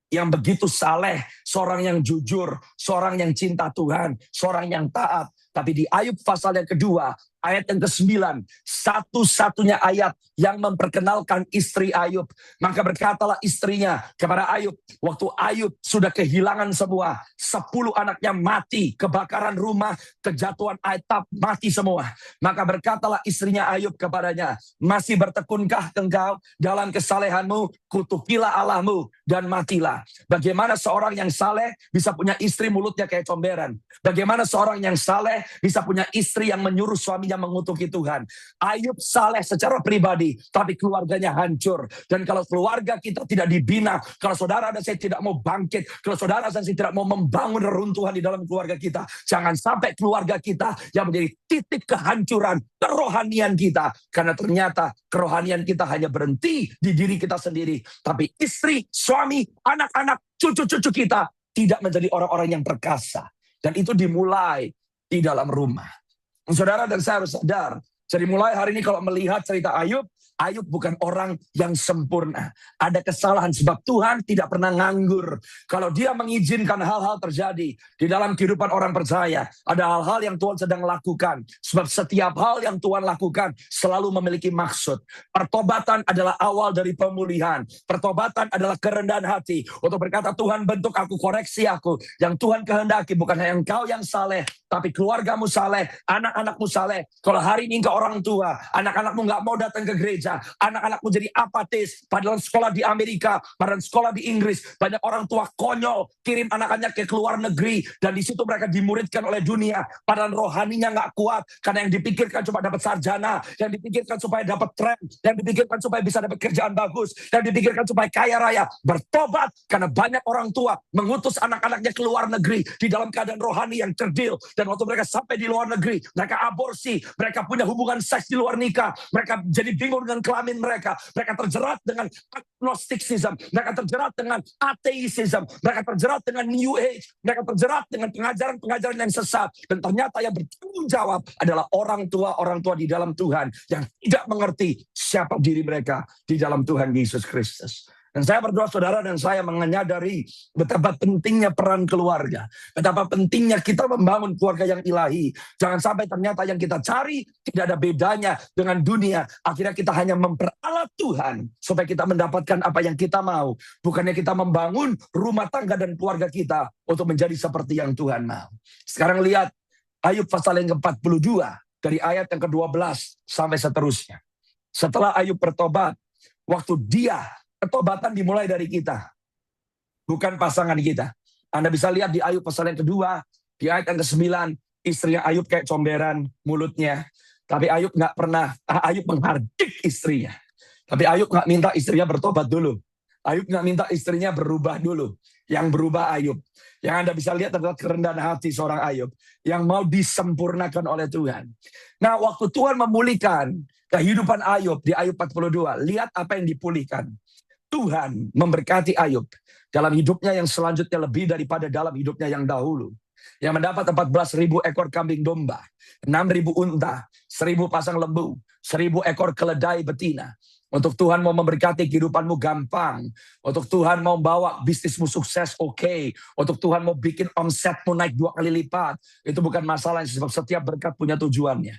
yang begitu saleh, seorang yang jujur, seorang yang cinta Tuhan, seorang yang taat. Tapi di Ayub pasal yang kedua, ayat yang ke-9, satu-satunya ayat yang memperkenalkan istri Ayub. Maka berkatalah istrinya kepada Ayub, waktu Ayub sudah kehilangan semua, 10 anaknya mati, kebakaran rumah, kejatuhan atap, mati semua. Maka berkatalah istrinya Ayub kepadanya, masih bertekunkah engkau dalam kesalehanmu? Kutukilah Allahmu dan matilah. Bagaimana seorang yang saleh bisa punya istri mulutnya kayak comberan? Bagaimana seorang yang saleh bisa punya istri yang menyuruh suaminya mengutuki Tuhan? Ayub saleh secara pribadi, tapi keluarganya hancur. Dan kalau keluarga kita tidak dibina, kalau saudara dan saya tidak mau bangkit, kalau saudara dan saya tidak mau membangun reruntuhan di dalam keluarga kita, jangan sampai keluarga kita yang menjadi titik kehancuran kerohanian kita. Karena ternyata kerohanian kita hanya berhenti di diri kita sendiri. Tapi istri, suami, anak-anak, cucu-cucu kita tidak menjadi orang-orang yang perkasa. Dan itu dimulai di dalam rumah. Saudara dan saya harus sadar. Jadi mulai hari ini kalau melihat cerita Ayub, Ayub bukan orang yang sempurna. Ada kesalahan sebab Tuhan tidak pernah nganggur. Kalau dia mengizinkan hal-hal terjadi di dalam kehidupan orang percaya, ada hal-hal yang Tuhan sedang lakukan. Sebab setiap hal yang Tuhan lakukan selalu memiliki maksud. Pertobatan adalah awal dari pemulihan. Pertobatan adalah kerendahan hati. Untuk berkata, Tuhan bentuk aku, koreksi aku. Yang Tuhan kehendaki bukan hanya engkau yang saleh, tapi keluargamu saleh, anak-anakmu saleh. Kalau hari ini engkau orang tua, anak-anakmu nggak mau datang ke gereja, anak-anakmu jadi apatis, padahal sekolah di Amerika, padahal sekolah di Inggris, banyak orang tua konyol, kirim anak-anaknya ke luar negeri, dan di situ mereka dimuridkan oleh dunia, padahal rohaninya nggak kuat, karena yang dipikirkan cuma dapat sarjana, yang dipikirkan supaya dapat tren, yang dipikirkan supaya bisa dapat kerjaan bagus, yang dipikirkan supaya kaya raya. Bertobat, karena banyak orang tua mengutus anak-anaknya ke luar negeri, di dalam keadaan rohani yang cerdil, Dan waktu mereka sampai di luar negeri, mereka aborsi, mereka punya hubungan seks di luar nikah, mereka jadi bingung dengan kelamin mereka terjerat dengan agnosticism, mereka terjerat dengan ateism, mereka terjerat dengan New Age, mereka terjerat dengan pengajaran-pengajaran yang sesat. Dan ternyata yang bertanggung jawab adalah orang tua di dalam Tuhan yang tidak mengerti siapa diri mereka di dalam Tuhan Yesus Kristus. Dan saya berdoa saudara dan saya menyadari betapa pentingnya peran keluarga. Betapa pentingnya kita membangun keluarga yang ilahi. Jangan sampai ternyata yang kita cari tidak ada bedanya dengan dunia. Akhirnya kita hanya memperalat Tuhan supaya kita mendapatkan apa yang kita mau. Bukannya kita membangun rumah tangga dan keluarga kita untuk menjadi seperti yang Tuhan mau. Sekarang lihat Ayub pasal yang ke-42 dari ayat yang ke-12 sampai seterusnya. Setelah Ayub bertobat, waktu dia ketobatan dimulai dari kita, bukan pasangan kita. Anda bisa lihat di Ayub pasal yang kedua, di ayat yang ke-9, istrinya Ayub kayak comberan mulutnya. Tapi Ayub nggak pernah, Ayub menghardik istrinya. Tapi Ayub nggak minta istrinya bertobat dulu. Ayub nggak minta istrinya berubah dulu. Yang berubah Ayub. Yang Anda bisa lihat adalah kerendahan hati seorang Ayub yang mau disempurnakan oleh Tuhan. Nah, waktu Tuhan memulihkan kehidupan Ayub di Ayub 42, lihat apa yang dipulihkan. Tuhan memberkati Ayub dalam hidupnya yang selanjutnya lebih daripada dalam hidupnya yang dahulu. Yang mendapat 14.000 ekor kambing domba, 6.000 unta, 1.000 pasang lembu, 1.000 ekor keledai betina. Untuk Tuhan mau memberkati kehidupanmu gampang. Untuk Tuhan mau bawa bisnismu sukses, oke. Untuk Tuhan mau bikin omsetmu naik 2 kali lipat. Itu bukan masalah, sebab setiap berkat punya tujuannya.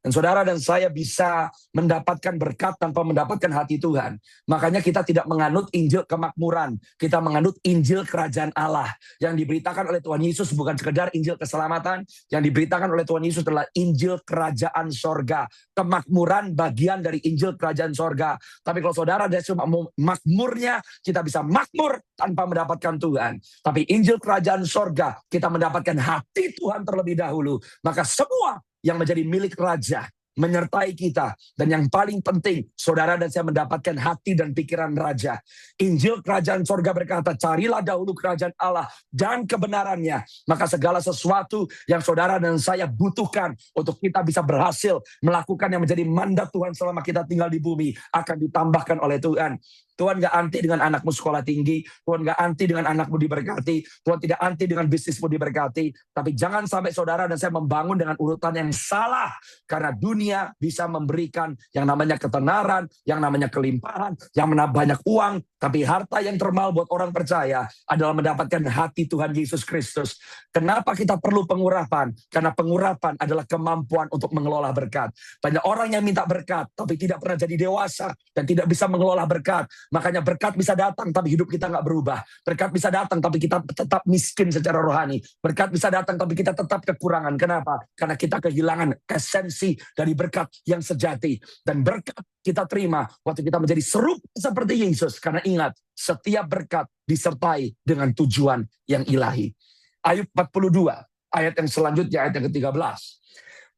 Dan saudara dan saya bisa mendapatkan berkat tanpa mendapatkan hati Tuhan. Makanya kita tidak menganut Injil kemakmuran. Kita menganut Injil kerajaan Allah. Yang diberitakan oleh Tuhan Yesus bukan sekedar Injil keselamatan. Yang diberitakan oleh Tuhan Yesus adalah Injil kerajaan sorga. Kemakmuran bagian dari Injil kerajaan sorga. Tapi kalau saudara dan saya mau makmurnya, kita bisa makmur tanpa mendapatkan Tuhan. Tapi Injil kerajaan sorga, kita mendapatkan hati Tuhan terlebih dahulu. Maka semua yang menjadi milik raja menyertai kita. Dan yang paling penting, saudara dan saya mendapatkan hati dan pikiran raja. Injil kerajaan sorga berkata, carilah dahulu kerajaan Allah dan kebenarannya. Maka segala sesuatu yang saudara dan saya butuhkan untuk kita bisa berhasil melakukan yang menjadi mandat Tuhan selama kita tinggal di bumi akan ditambahkan oleh Tuhan. Tuhan gak anti dengan anakmu sekolah tinggi. Tuhan gak anti dengan anakmu diberkati. Tuhan tidak anti dengan bisnismu diberkati. Tapi jangan sampai saudara dan saya membangun dengan urutan yang salah. Karena dunia bisa memberikan yang namanya ketenaran, yang namanya kelimpahan, yang namanya banyak uang. Tapi harta yang termahal buat orang percaya adalah mendapatkan hati Tuhan Yesus Kristus. Kenapa kita perlu pengurapan? Karena pengurapan adalah kemampuan untuk mengelola berkat. Banyak orang yang minta berkat, tapi tidak pernah jadi dewasa dan tidak bisa mengelola berkat. Makanya berkat bisa datang tapi hidup kita nggak berubah. Berkat bisa datang tapi kita tetap miskin secara rohani. Berkat bisa datang tapi kita tetap kekurangan. Kenapa? Karena kita kehilangan esensi dari berkat yang sejati. Dan berkat kita terima waktu kita menjadi serupa seperti Yesus. Karena ingat, setiap berkat disertai dengan tujuan yang ilahi. Ayub 42, ayat yang selanjutnya, ayat yang ke-13.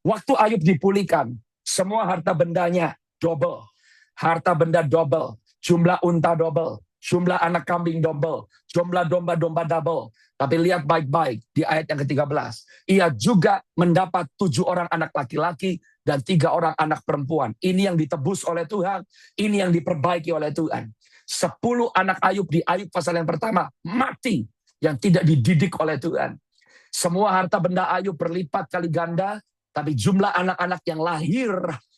Waktu Ayub dipulihkan, semua harta bendanya double. Harta benda double. Jumlah unta double, jumlah anak kambing double, jumlah domba-domba double. Tapi lihat baik-baik di ayat yang ke-13. Ia juga mendapat 7 orang anak laki-laki dan 3 orang anak perempuan. Ini yang ditebus oleh Tuhan, ini yang diperbaiki oleh Tuhan. 10 anak Ayub di Ayub pasal yang pertama mati yang tidak dididik oleh Tuhan. Semua harta benda Ayub berlipat kali ganda, tapi jumlah anak-anak yang lahir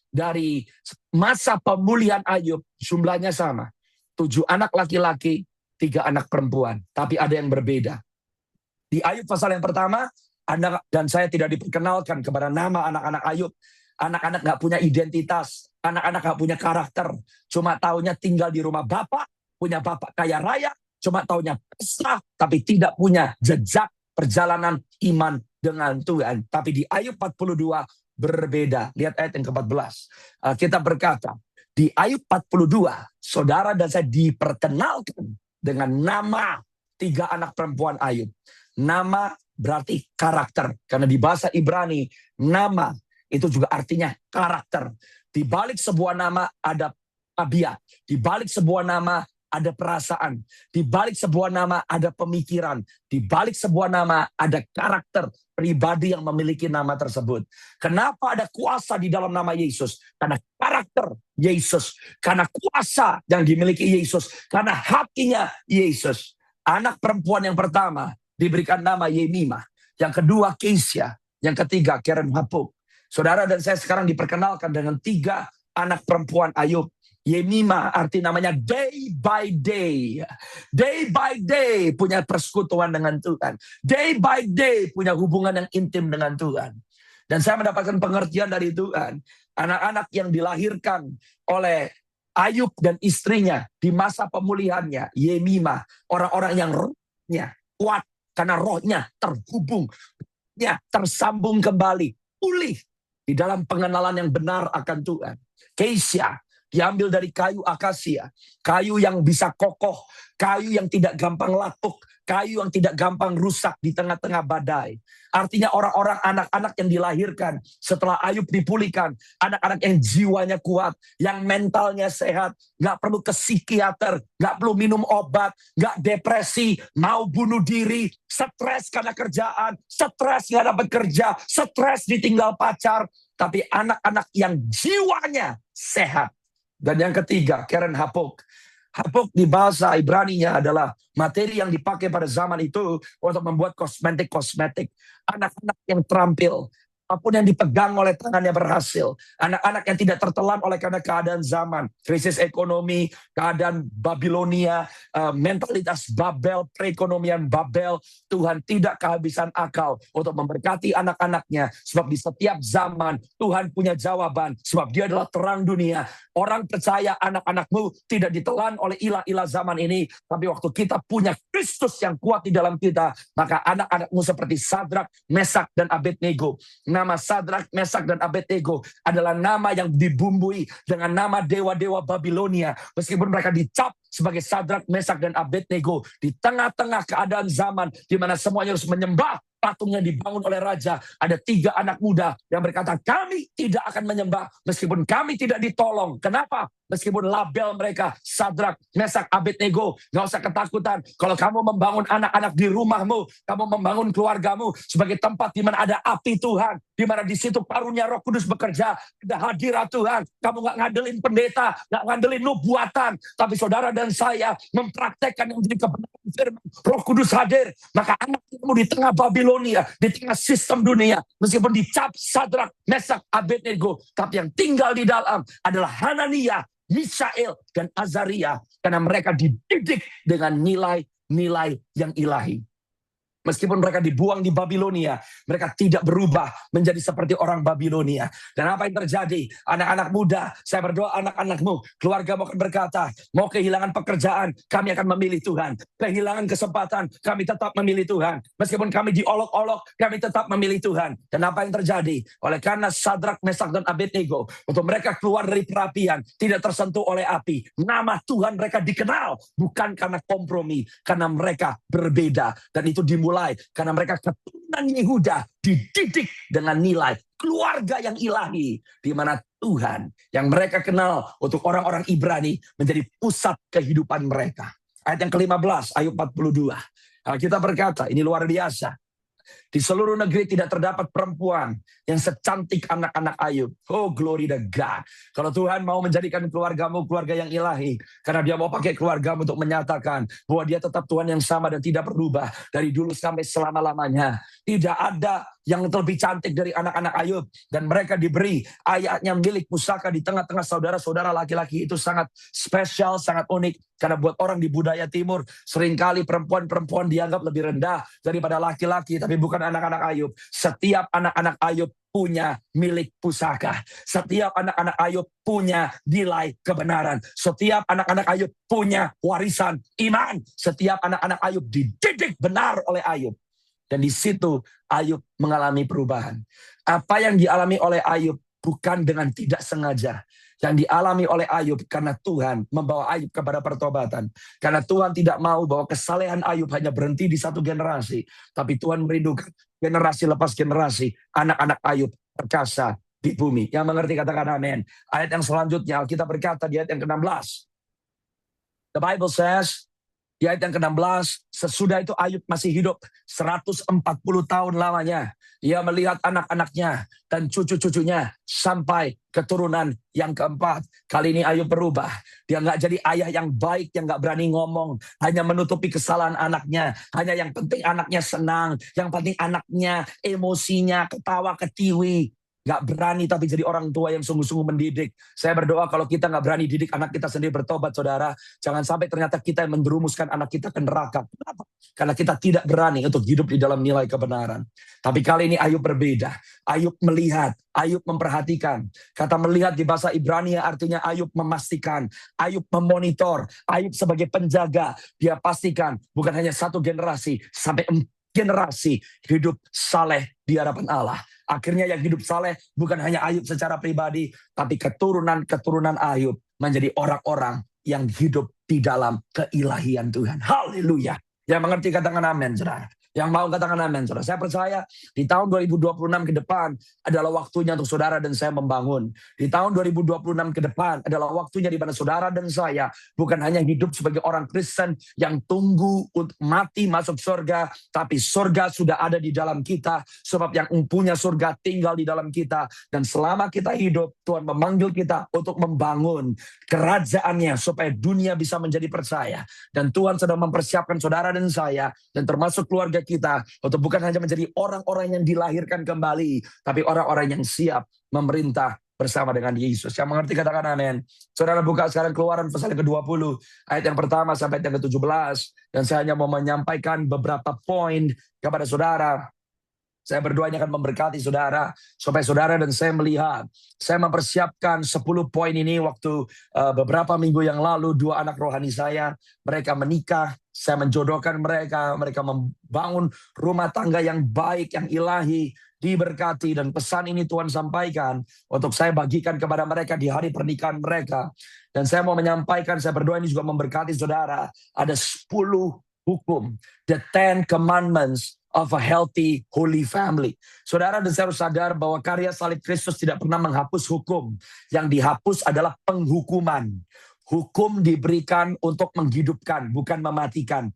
dari masa pemulihan Ayub jumlahnya sama. 7 anak laki-laki, 3 anak perempuan. Tapi ada yang berbeda. Di Ayub pasal yang pertama, Anda dan saya tidak diperkenalkan kepada nama anak-anak Ayub. Anak-anak gak punya identitas. Anak-anak gak punya karakter. Cuma taunya tinggal di rumah bapak, punya bapak kaya raya. Cuma taunya pesta, tapi tidak punya jejak perjalanan iman dengan Tuhan. Tapi di Ayub 42, berbeda. Lihat ayat yang ke-14. Kita berkata, di Ayub 42, saudara dan saya diperkenalkan dengan nama 3 anak perempuan Ayub. Nama berarti karakter. Karena di bahasa Ibrani, nama itu juga artinya karakter. Di balik sebuah nama ada tabiat. Di balik sebuah nama ada perasaan. Di balik sebuah nama ada pemikiran. Di balik sebuah nama ada karakter pribadi yang memiliki nama tersebut. Kenapa ada kuasa di dalam nama Yesus? Karena karakter Yesus. Karena kuasa yang dimiliki Yesus. Karena hatinya Yesus. Anak perempuan yang pertama diberikan nama Yemima. Yang kedua Keisha. Yang ketiga Karen Hapuk. Saudara dan saya sekarang diperkenalkan dengan 3 anak perempuan Ayub. Yemima arti namanya day by day. Day by day punya persekutuan dengan Tuhan. Day by day punya hubungan yang intim dengan Tuhan. Dan saya mendapatkan pengertian dari Tuhan. Anak-anak yang dilahirkan oleh Ayub dan istrinya di masa pemulihannya. Yemima. Orang-orang yang rohnya kuat. Karena rohnya terhubung. Tersambung kembali. Pulih. Di dalam pengenalan yang benar akan Tuhan. Keisha. Diambil dari kayu akasia, kayu yang bisa kokoh, kayu yang tidak gampang lapuk, kayu yang tidak gampang rusak di tengah-tengah badai. Artinya orang-orang anak-anak yang dilahirkan setelah Ayub dipulihkan, anak-anak yang jiwanya kuat, yang mentalnya sehat, gak perlu ke psikiater, gak perlu minum obat, gak depresi, mau bunuh diri, stres karena kerjaan, stres gak dapat kerja, stres ditinggal pacar, tapi anak-anak yang jiwanya sehat. Dan yang ketiga, Karen Hapuk. Hapuk di bahasa Ibrani-nya adalah materi yang dipakai pada zaman itu untuk membuat kosmetik. Anak-anak yang terampil. Apapun yang dipegang oleh tangannya berhasil. Anak-anak yang tidak tertelan oleh karena keadaan zaman. Krisis ekonomi, keadaan Babilonia, mentalitas Babel, perekonomian Babel. Tuhan tidak kehabisan akal untuk memberkati anak-anaknya. Sebab di setiap zaman Tuhan punya jawaban. Sebab dia adalah terang dunia. Orang percaya anak-anakmu tidak ditelan oleh ilah-ilah zaman ini. Tapi waktu kita punya Kristus yang kuat di dalam kita, maka anak-anakmu seperti Sadrak, Mesak, dan Abednego. Nama Sadrak, Mesak, dan Abednego adalah nama yang dibumbui dengan nama dewa-dewa Babilonia. Meskipun mereka dicap sebagai Sadrak, Mesak, dan Abednego di tengah-tengah keadaan zaman di mana semuanya harus menyembah patung yang dibangun oleh raja. Ada 3 anak muda yang berkata, kami tidak akan menyembah meskipun kami tidak ditolong. Kenapa? Meskipun label mereka Sadrak, Mesak, Abednego, gak usah ketakutan. Kalau kamu membangun anak-anak di rumahmu, kamu membangun keluargamu sebagai tempat di mana ada api Tuhan, di mana di situ karunia Roh Kudus bekerja, ada hadirat Tuhan. Kamu gak ngandelin pendeta, gak ngandelin nubuatan, tapi saudara dan saya mempraktekkan yang menjadi kebenaran firman. Roh Kudus hadir, maka anak kamu di tengah Babilonia, di tengah sistem dunia, meskipun dicap Sadrak, Mesak, Abednego, tapi yang tinggal di dalam adalah Hanania, Mishael, dan Azaria, karena mereka dididik dengan nilai-nilai yang ilahi. Meskipun mereka dibuang di Babilonia, mereka tidak berubah menjadi seperti orang Babilonia. Dan apa yang terjadi? Anak-anak muda, saya berdoa anak-anakmu, keluargamu akan berkata, mau kehilangan pekerjaan, kami akan memilih Tuhan. Kehilangan kesempatan, kami tetap memilih Tuhan. Meskipun kami diolok-olok, kami tetap memilih Tuhan. Dan apa yang terjadi? Oleh karena Sadrak, Mesak, dan Abednego, untuk mereka keluar dari perapian, tidak tersentuh oleh api. Nama Tuhan mereka dikenal, bukan karena kompromi, karena mereka berbeda. Dan itu dimulai karena mereka keturunan Yehuda dididik dengan nilai keluarga yang ilahi, di mana Tuhan yang mereka kenal untuk orang-orang Ibrani menjadi pusat kehidupan mereka. Ayat yang ke-15, Ayub 42. Kita berkata, ini luar biasa. Di seluruh negeri tidak terdapat perempuan yang secantik anak-anak Ayub. Oh, glory to God. Kalau Tuhan mau menjadikan keluargamu keluarga yang ilahi, karena dia mau pakai keluargamu untuk menyatakan bahwa dia tetap Tuhan yang sama dan tidak berubah dari dulu sampai selama-lamanya. Tidak ada yang lebih cantik dari anak-anak Ayub. Dan mereka diberi ayahnya milik pusaka di tengah-tengah saudara-saudara laki-laki. Itu sangat spesial, sangat unik. Karena buat orang di budaya timur, seringkali perempuan-perempuan dianggap lebih rendah daripada laki-laki. Tapi bukan anak-anak Ayub. Setiap anak-anak Ayub punya milik pusaka. Setiap anak-anak Ayub punya nilai kebenaran. Setiap anak-anak Ayub punya warisan iman. Setiap anak-anak Ayub dididik benar oleh Ayub. Dan di situ Ayub mengalami perubahan. Apa yang dialami oleh Ayub bukan dengan tidak sengaja. Yang dialami oleh Ayub karena Tuhan membawa Ayub kepada pertobatan. Karena Tuhan tidak mau bahwa kesalehan Ayub hanya berhenti di satu generasi. Tapi Tuhan merindukan generasi lepas generasi anak-anak Ayub perkasa di bumi. Yang mengerti katakan amin. Ayat yang selanjutnya kita berkata di ayat yang ke-16. The Bible says, di ayat yang ke-16, sesudah itu Ayub masih hidup 140 tahun lamanya. Ia melihat anak-anaknya dan cucu-cucunya sampai keturunan yang keempat. Kali ini Ayub berubah. Dia nggak jadi ayah yang baik, yang nggak berani ngomong. Hanya menutupi kesalahan anaknya. Hanya yang penting anaknya senang. Yang penting anaknya emosinya ketawa ketiwi. Nggak berani tapi jadi orang tua yang sungguh-sungguh mendidik. Saya berdoa kalau kita nggak berani didik anak kita sendiri bertobat, saudara. Jangan sampai ternyata kita yang menjerumuskan anak kita ke neraka. Kenapa? Karena kita tidak berani untuk hidup di dalam nilai kebenaran. Tapi kali ini Ayub berbeda. Ayub melihat, Ayub memperhatikan. Kata melihat di bahasa Ibrani artinya Ayub memastikan. Ayub memonitor. Ayub sebagai penjaga. Dia pastikan bukan hanya satu generasi, sampai generasi hidup saleh di hadapan Allah. Akhirnya yang hidup saleh bukan hanya Ayub secara pribadi, tapi keturunan-keturunan Ayub menjadi orang-orang yang hidup di dalam keilahian Tuhan. Haleluya. Yang mengerti katakan amin, saudara. Yang mau katakan amin, saudara. Saya percaya di tahun 2026 ke depan adalah waktunya untuk saudara dan saya membangun. Di tahun 2026 ke depan adalah waktunya di mana saudara dan saya bukan hanya hidup sebagai orang Kristen yang tunggu untuk mati masuk surga, tapi surga sudah ada di dalam kita, sebab yang punya surga tinggal di dalam kita. Dan selama kita hidup, Tuhan memanggil kita untuk membangun kerajaannya supaya dunia bisa menjadi percaya. Dan Tuhan sedang mempersiapkan saudara dan saya, dan termasuk keluarga kita, untuk bukan hanya menjadi orang-orang yang dilahirkan kembali, tapi orang-orang yang siap memerintah bersama dengan Yesus. Yang mengerti katakan amin. Saudara buka sekarang Keluaran pasal ke-20, ayat yang pertama sampai yang ke-17. Dan saya hanya mau menyampaikan beberapa poin kepada saudara. Saya berdoa ini akan memberkati saudara, supaya saudara dan saya melihat. Saya mempersiapkan 10 poin ini waktu beberapa minggu yang lalu. 2 anak rohani saya, mereka menikah. Saya menjodohkan mereka membangun rumah tangga yang baik, yang ilahi, diberkati. Dan pesan ini Tuhan sampaikan untuk saya bagikan kepada mereka di hari pernikahan mereka. Dan saya mau menyampaikan, saya berdoa ini juga memberkati saudara. Ada 10 hukum, the 10 commandments of a healthy, holy family. Saudara dan saya harus sadar bahwa karya salib Kristus tidak pernah menghapus hukum. Yang dihapus adalah penghukuman. Hukum diberikan untuk menghidupkan, bukan mematikan.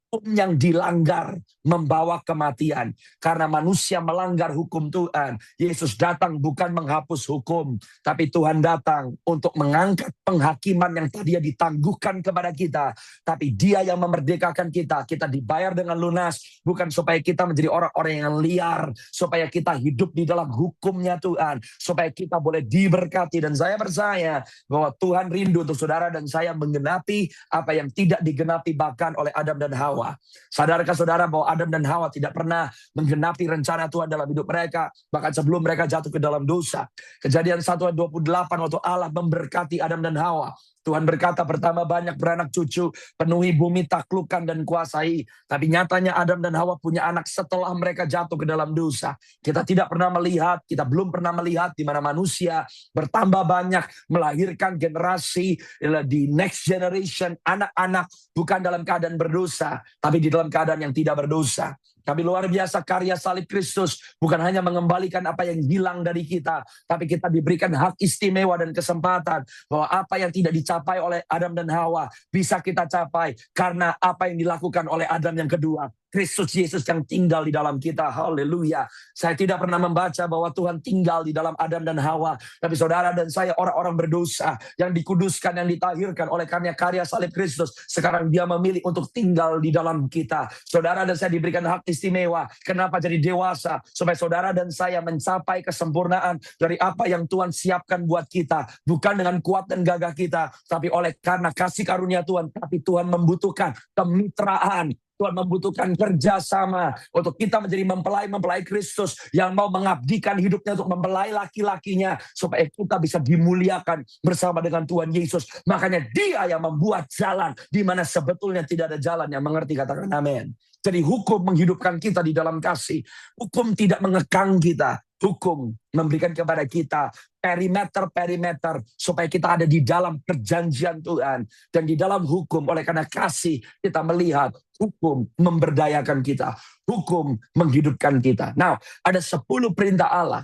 Hukum yang dilanggar membawa kematian. Karena manusia melanggar hukum Tuhan. Yesus datang bukan menghapus hukum, tapi Tuhan datang untuk mengangkat penghakiman yang tadinya ditangguhkan kepada kita. Tapi Dia yang memerdekakan kita. Kita dibayar dengan lunas, bukan supaya kita menjadi orang-orang yang liar, supaya kita hidup di dalam hukumnya Tuhan, supaya kita boleh diberkati. Dan saya percaya bahwa Tuhan rindu untuk saudara dan saya menggenapi apa yang tidak digenapi bahkan oleh Adam dan Hawa. Sadarkah saudara bahwa Adam dan Hawa tidak pernah menggenapi rencana Tuhan dalam hidup mereka, bahkan sebelum mereka jatuh ke dalam dosa. Kejadian 1 ayat 28, waktu Allah memberkati Adam dan Hawa, Tuhan berkata, pertama banyak beranak cucu, penuhi bumi, taklukkan dan kuasai. Tapi nyatanya Adam dan Hawa punya anak setelah mereka jatuh ke dalam dosa. Kita tidak pernah melihat, kita belum pernah melihat di mana manusia bertambah banyak, melahirkan generasi di next generation, anak-anak bukan dalam keadaan berdosa, tapi di dalam keadaan yang tidak berdosa. Tapi luar biasa karya salib Kristus bukan hanya mengembalikan apa yang hilang dari kita, tapi kita diberikan hak istimewa dan kesempatan bahwa apa yang tidak dicapai oleh Adam dan Hawa bisa kita capai karena apa yang dilakukan oleh Adam yang kedua. Kristus Yesus yang tinggal di dalam kita. Haleluya. Saya tidak pernah membaca bahwa Tuhan tinggal di dalam Adam dan Hawa. Tapi saudara dan saya orang-orang berdosa yang dikuduskan, yang ditahirkan oleh karya salib Kristus. Sekarang Dia memilih untuk tinggal di dalam kita. Saudara dan saya diberikan hak istimewa. Kenapa jadi dewasa? Supaya saudara dan saya mencapai kesempurnaan dari apa yang Tuhan siapkan buat kita. Bukan dengan kuat dan gagah kita, tapi oleh karena kasih karunia Tuhan. Tapi Tuhan membutuhkan kemitraan. Tuhan membutuhkan kerjasama untuk kita menjadi mempelai Kristus yang mau mengabdikan hidupnya untuk mempelai laki-lakinya supaya kita bisa dimuliakan bersama dengan Tuhan Yesus. Makanya Dia yang membuat jalan di mana sebetulnya tidak ada jalan. Yang mengerti katakan amin. Jadi hukum menghidupkan kita di dalam kasih. Hukum tidak mengekang kita. Hukum memberikan kepada kita perimeter supaya kita ada di dalam perjanjian Tuhan. Dan di dalam hukum, oleh karena kasih, kita melihat hukum memberdayakan kita. Hukum menghidupkan kita. Nah, ada 10 perintah Allah.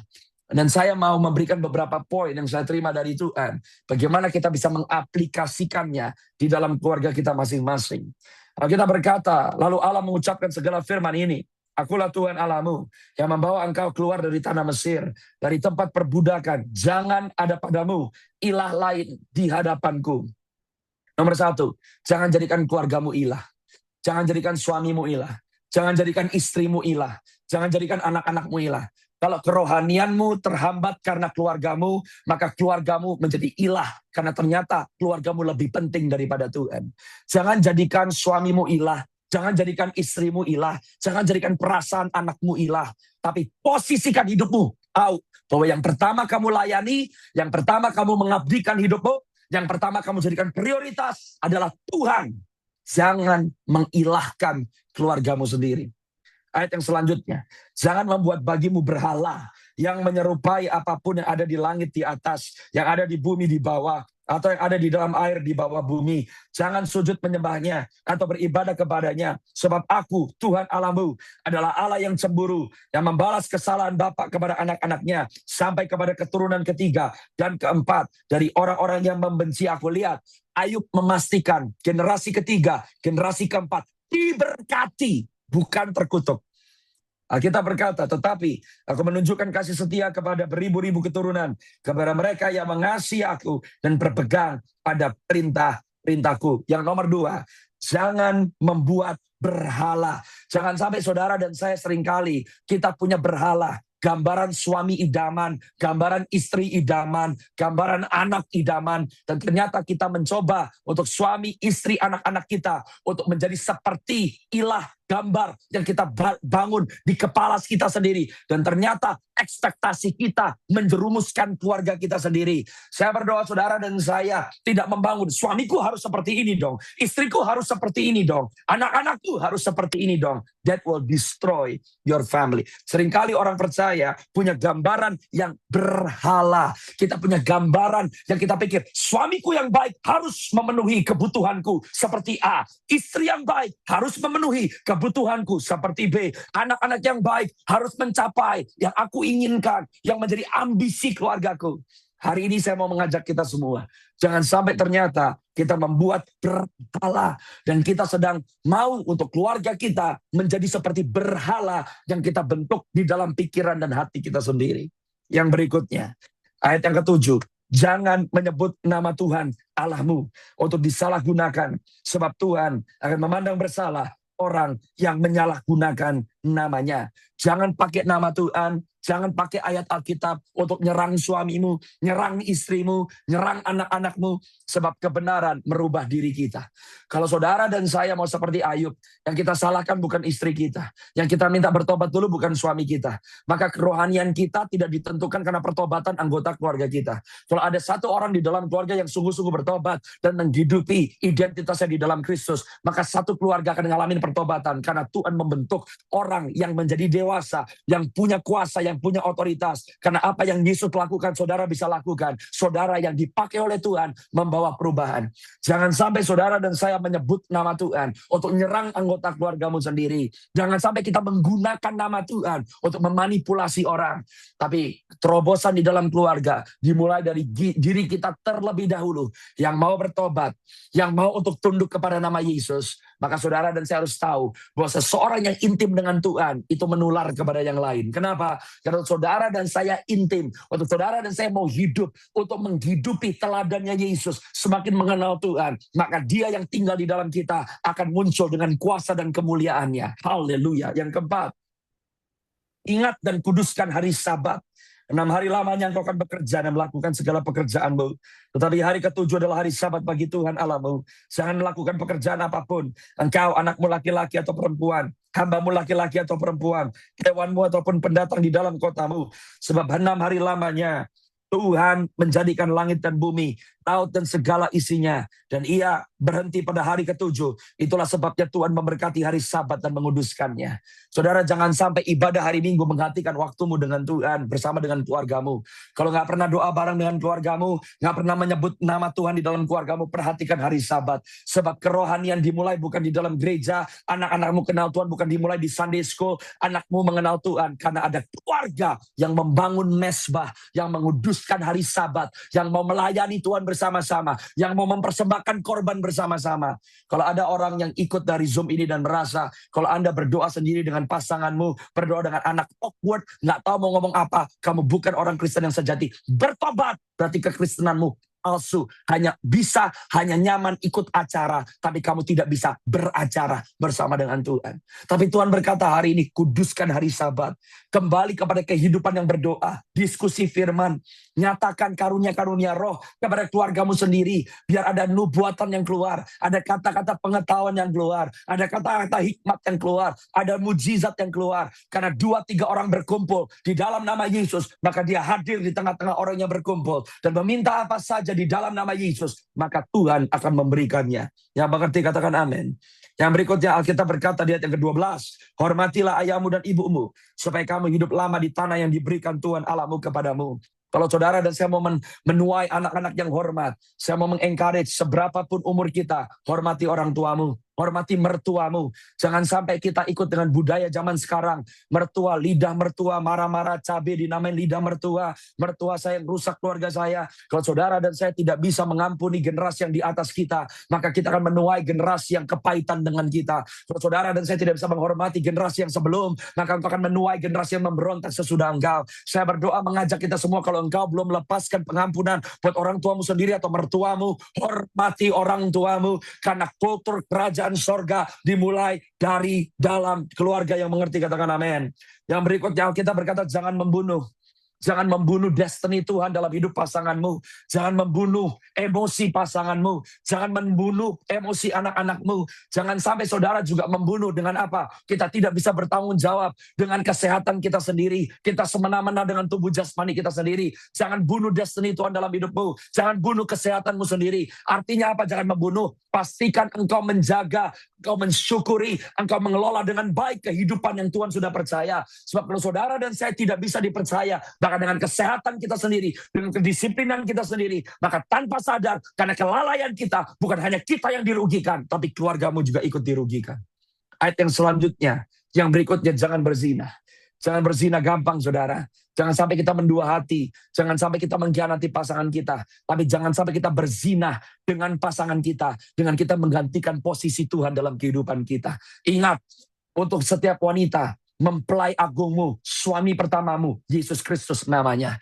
Dan saya mau memberikan beberapa poin yang saya terima dari Tuhan. Bagaimana kita bisa mengaplikasikannya di dalam keluarga kita masing-masing. Kalau kita berkata, lalu Allah mengucapkan segala firman ini. Akulah Tuhan Allahmu yang membawa engkau keluar dari tanah Mesir, dari tempat perbudakan. Jangan ada padamu ilah lain di hadapanku. Nomor satu, jangan jadikan keluargamu ilah. Jangan jadikan suamimu ilah. Jangan jadikan istrimu ilah. Jangan jadikan anak-anakmu ilah. Kalau kerohanianmu terhambat karena keluargamu, maka keluargamu menjadi ilah. Karena ternyata keluargamu lebih penting daripada Tuhan. Jangan jadikan suamimu ilah. Jangan jadikan istrimu ilah. Jangan jadikan perasaan anakmu ilah. Tapi posisikan hidupmu. Tahu bahwa yang pertama kamu layani, yang pertama kamu mengabdikan hidupmu, yang pertama kamu jadikan prioritas adalah Tuhan. Jangan mengilahkan keluargamu sendiri. Ayat yang selanjutnya, jangan membuat bagimu berhala yang menyerupai apapun yang ada di langit di atas, yang ada di bumi di bawah, atau yang ada di dalam air di bawah bumi. Jangan sujud menyembahnya atau beribadah kepadanya. Sebab aku, Tuhan Allahmu, adalah Allah yang cemburu, yang membalas kesalahan bapak kepada anak-anaknya, sampai kepada keturunan ketiga dan keempat dari orang-orang yang membenci aku. Lihat, Ayub memastikan generasi ketiga, generasi keempat diberkati, bukan terkutuk. Kita berkata, tetapi aku menunjukkan kasih setia kepada beribu-ribu keturunan, kepada mereka yang mengasihi aku dan berpegang pada perintah-perintahku. Yang nomor dua, jangan membuat berhala. Jangan sampai saudara dan saya seringkali kita punya berhala. Gambaran suami idaman, gambaran istri idaman, gambaran anak idaman. Dan ternyata kita mencoba untuk suami, istri, anak-anak kita untuk menjadi seperti ilah gambar yang kita bangun di kepala kita sendiri. Dan ternyata ekspektasi kita menjerumuskan keluarga kita sendiri. Saya berdoa saudara dan saya tidak membangun. Suamiku harus seperti ini dong. Istriku harus seperti ini dong. Anak-anakku harus seperti ini dong. That will destroy your family. Seringkali orang percaya punya gambaran yang berhala. Kita punya gambaran yang kita pikir suamiku yang baik harus memenuhi kebutuhanku seperti A. Istri yang baik harus memenuhi kebutuhanku seperti B. Anak-anak yang baik harus mencapai yang aku inginkan, yang menjadi ambisi keluargaku. Hari ini saya mau mengajak kita semua. Jangan sampai ternyata kita membuat berhala. Dan kita sedang mau untuk keluarga kita menjadi seperti berhala yang kita bentuk di dalam pikiran dan hati kita sendiri. Yang berikutnya, ayat yang ketujuh. Jangan menyebut nama Tuhan Allahmu untuk disalahgunakan. Sebab Tuhan akan memandang bersalah orang yang menyalahgunakan namanya. Jangan pakai nama Tuhan. Jangan pakai ayat Alkitab untuk nyerang suamimu, nyerang istrimu, nyerang anak-anakmu. Sebab kebenaran merubah diri kita. Kalau saudara dan saya mau seperti Ayub, yang kita salahkan bukan istri kita. Yang kita minta bertobat dulu bukan suami kita. Maka kerohanian kita tidak ditentukan karena pertobatan anggota keluarga kita. Kalau ada satu orang di dalam keluarga yang sungguh-sungguh bertobat dan menghidupi identitasnya di dalam Kristus, maka satu keluarga akan mengalami pertobatan. Karena Tuhan membentuk orang yang menjadi dewasa, yang punya kuasa, yang punya otoritas. Karena apa yang Yesus lakukan, saudara bisa lakukan. Saudara yang dipakai oleh Tuhan membawa perubahan. Jangan sampai saudara dan saya menyebut nama Tuhan untuk menyerang anggota keluargamu sendiri. Jangan sampai kita menggunakan nama Tuhan untuk memanipulasi orang. Tapi terobosan di dalam keluarga dimulai dari diri kita terlebih dahulu. Yang mau bertobat, yang mau untuk tunduk kepada nama Yesus. Maka saudara dan saya harus tahu bahwa seseorang yang intim dengan Tuhan itu menular kepada yang lain. Kenapa? Karena saudara dan saya intim. Untuk saudara dan saya mau hidup untuk menghidupi teladannya Yesus. Semakin mengenal Tuhan, maka dia yang tinggal di dalam kita akan muncul dengan kuasa dan kemuliaannya. Haleluya. Yang keempat, ingat dan kuduskan hari Sabat. 6 hari lamanya engkau akan bekerja dan melakukan segala pekerjaanmu. Tetapi hari ketujuh adalah hari Sabat bagi Tuhan Allahmu. Jangan melakukan pekerjaan apapun. Engkau, anakmu laki-laki atau perempuan, hambamu laki-laki atau perempuan, hewanmu ataupun pendatang di dalam kotamu. Sebab 6 hari lamanya Tuhan menjadikan langit dan bumi, laut dan segala isinya. Dan ia berhenti pada hari ketujuh. Itulah sebabnya Tuhan memberkati hari Sabat dan menguduskannya. Saudara, jangan sampai ibadah hari Minggu menghentikan waktumu dengan Tuhan bersama dengan keluargamu. Kalau nggak pernah doa bareng dengan keluargamu, nggak pernah menyebut nama Tuhan di dalam keluargamu, perhatikan hari Sabat. Sebab kerohanian dimulai bukan di dalam gereja, anak-anakmu kenal Tuhan bukan dimulai di Sunday School, anakmu mengenal Tuhan karena ada keluarga yang membangun mesbah, yang menguduskan hari Sabat, yang mau melayani Tuhan bersama-sama, yang mau mempersembahkan korban bersama-sama. Kalau ada orang yang ikut dari Zoom ini dan merasa kalau Anda berdoa sendiri dengan pasanganmu, berdoa dengan anak awkward, nggak tahu mau ngomong apa, kamu bukan orang Kristen yang sejati. Bertobat, berarti kekristenanmu palsu, hanya nyaman ikut acara, tapi kamu tidak bisa beracara bersama dengan Tuhan. Tapi Tuhan berkata hari ini, kuduskan hari Sabat, kembali kepada kehidupan yang berdoa, diskusi firman, nyatakan karunia-karunia roh kepada keluargamu sendiri, biar ada nubuatan yang keluar, ada kata-kata pengetahuan yang keluar, ada kata-kata hikmat yang keluar, ada mujizat yang keluar, karena 2-3 orang berkumpul di dalam nama Yesus, maka dia hadir di tengah-tengah orang yang berkumpul, dan meminta apa saja di dalam nama Yesus, maka Tuhan akan memberikannya. Yang mengerti katakan amin. Yang berikutnya Alkitab berkata di ayat yang ke-12, hormatilah ayahmu dan ibumu, supaya kamu hidup lama di tanah yang diberikan Tuhan Allahmu kepadamu. Kalau saudara dan saya mau menuai anak-anak yang hormat, saya mau mengencourage seberapapun umur kita, hormati orang tuamu, hormati mertuamu. Jangan sampai kita ikut dengan budaya zaman sekarang. Mertua, lidah mertua, marah-marah, cabai dinamain lidah mertua. Mertua saya yang rusak keluarga saya. Kalau saudara dan saya tidak bisa mengampuni generasi yang di atas kita, maka kita akan menuai generasi yang kepahitan dengan kita. Kalau saudara dan saya tidak bisa menghormati generasi yang sebelum, maka engkau akan menuai generasi yang memberontak sesudah engkau. Saya berdoa mengajak kita semua, kalau engkau belum melepaskan pengampunan buat orang tuamu sendiri atau mertuamu, hormati orang tuamu, karena kultur kerajaan sorga dimulai dari dalam keluarga. Yang mengerti katakan amin. Yang berikutnya Alkitab berkata, jangan membunuh. Jangan membunuh destiny Tuhan dalam hidup pasanganmu. Jangan membunuh emosi pasanganmu. Jangan membunuh emosi anak-anakmu. Jangan sampai saudara juga membunuh dengan apa? Kita tidak bisa bertanggung jawab dengan kesehatan kita sendiri. Kita semena-mena dengan tubuh jasmani kita sendiri. Jangan bunuh destiny Tuhan dalam hidupmu. Jangan bunuh kesehatanmu sendiri. Artinya apa? Jangan membunuh. Pastikan engkau menjaga, engkau mensyukuri, engkau mengelola dengan baik kehidupan yang Tuhan sudah percaya. Sebab kalau saudara dan saya tidak bisa dipercaya, bahkan dengan kesehatan kita sendiri, dengan kedisiplinan kita sendiri, maka tanpa sadar, karena kelalaian kita, bukan hanya kita yang dirugikan, tapi keluargamu juga ikut dirugikan. Ayat yang selanjutnya, yang berikutnya, jangan berzina. Jangan berzina gampang, saudara. Jangan sampai kita mendua hati. Jangan sampai kita mengkhianati pasangan kita. Tapi jangan sampai kita berzina dengan pasangan kita, dengan kita menggantikan posisi Tuhan dalam kehidupan kita. Ingat, untuk setiap wanita, mempelai agungmu, suami pertamamu, Yesus Kristus namanya.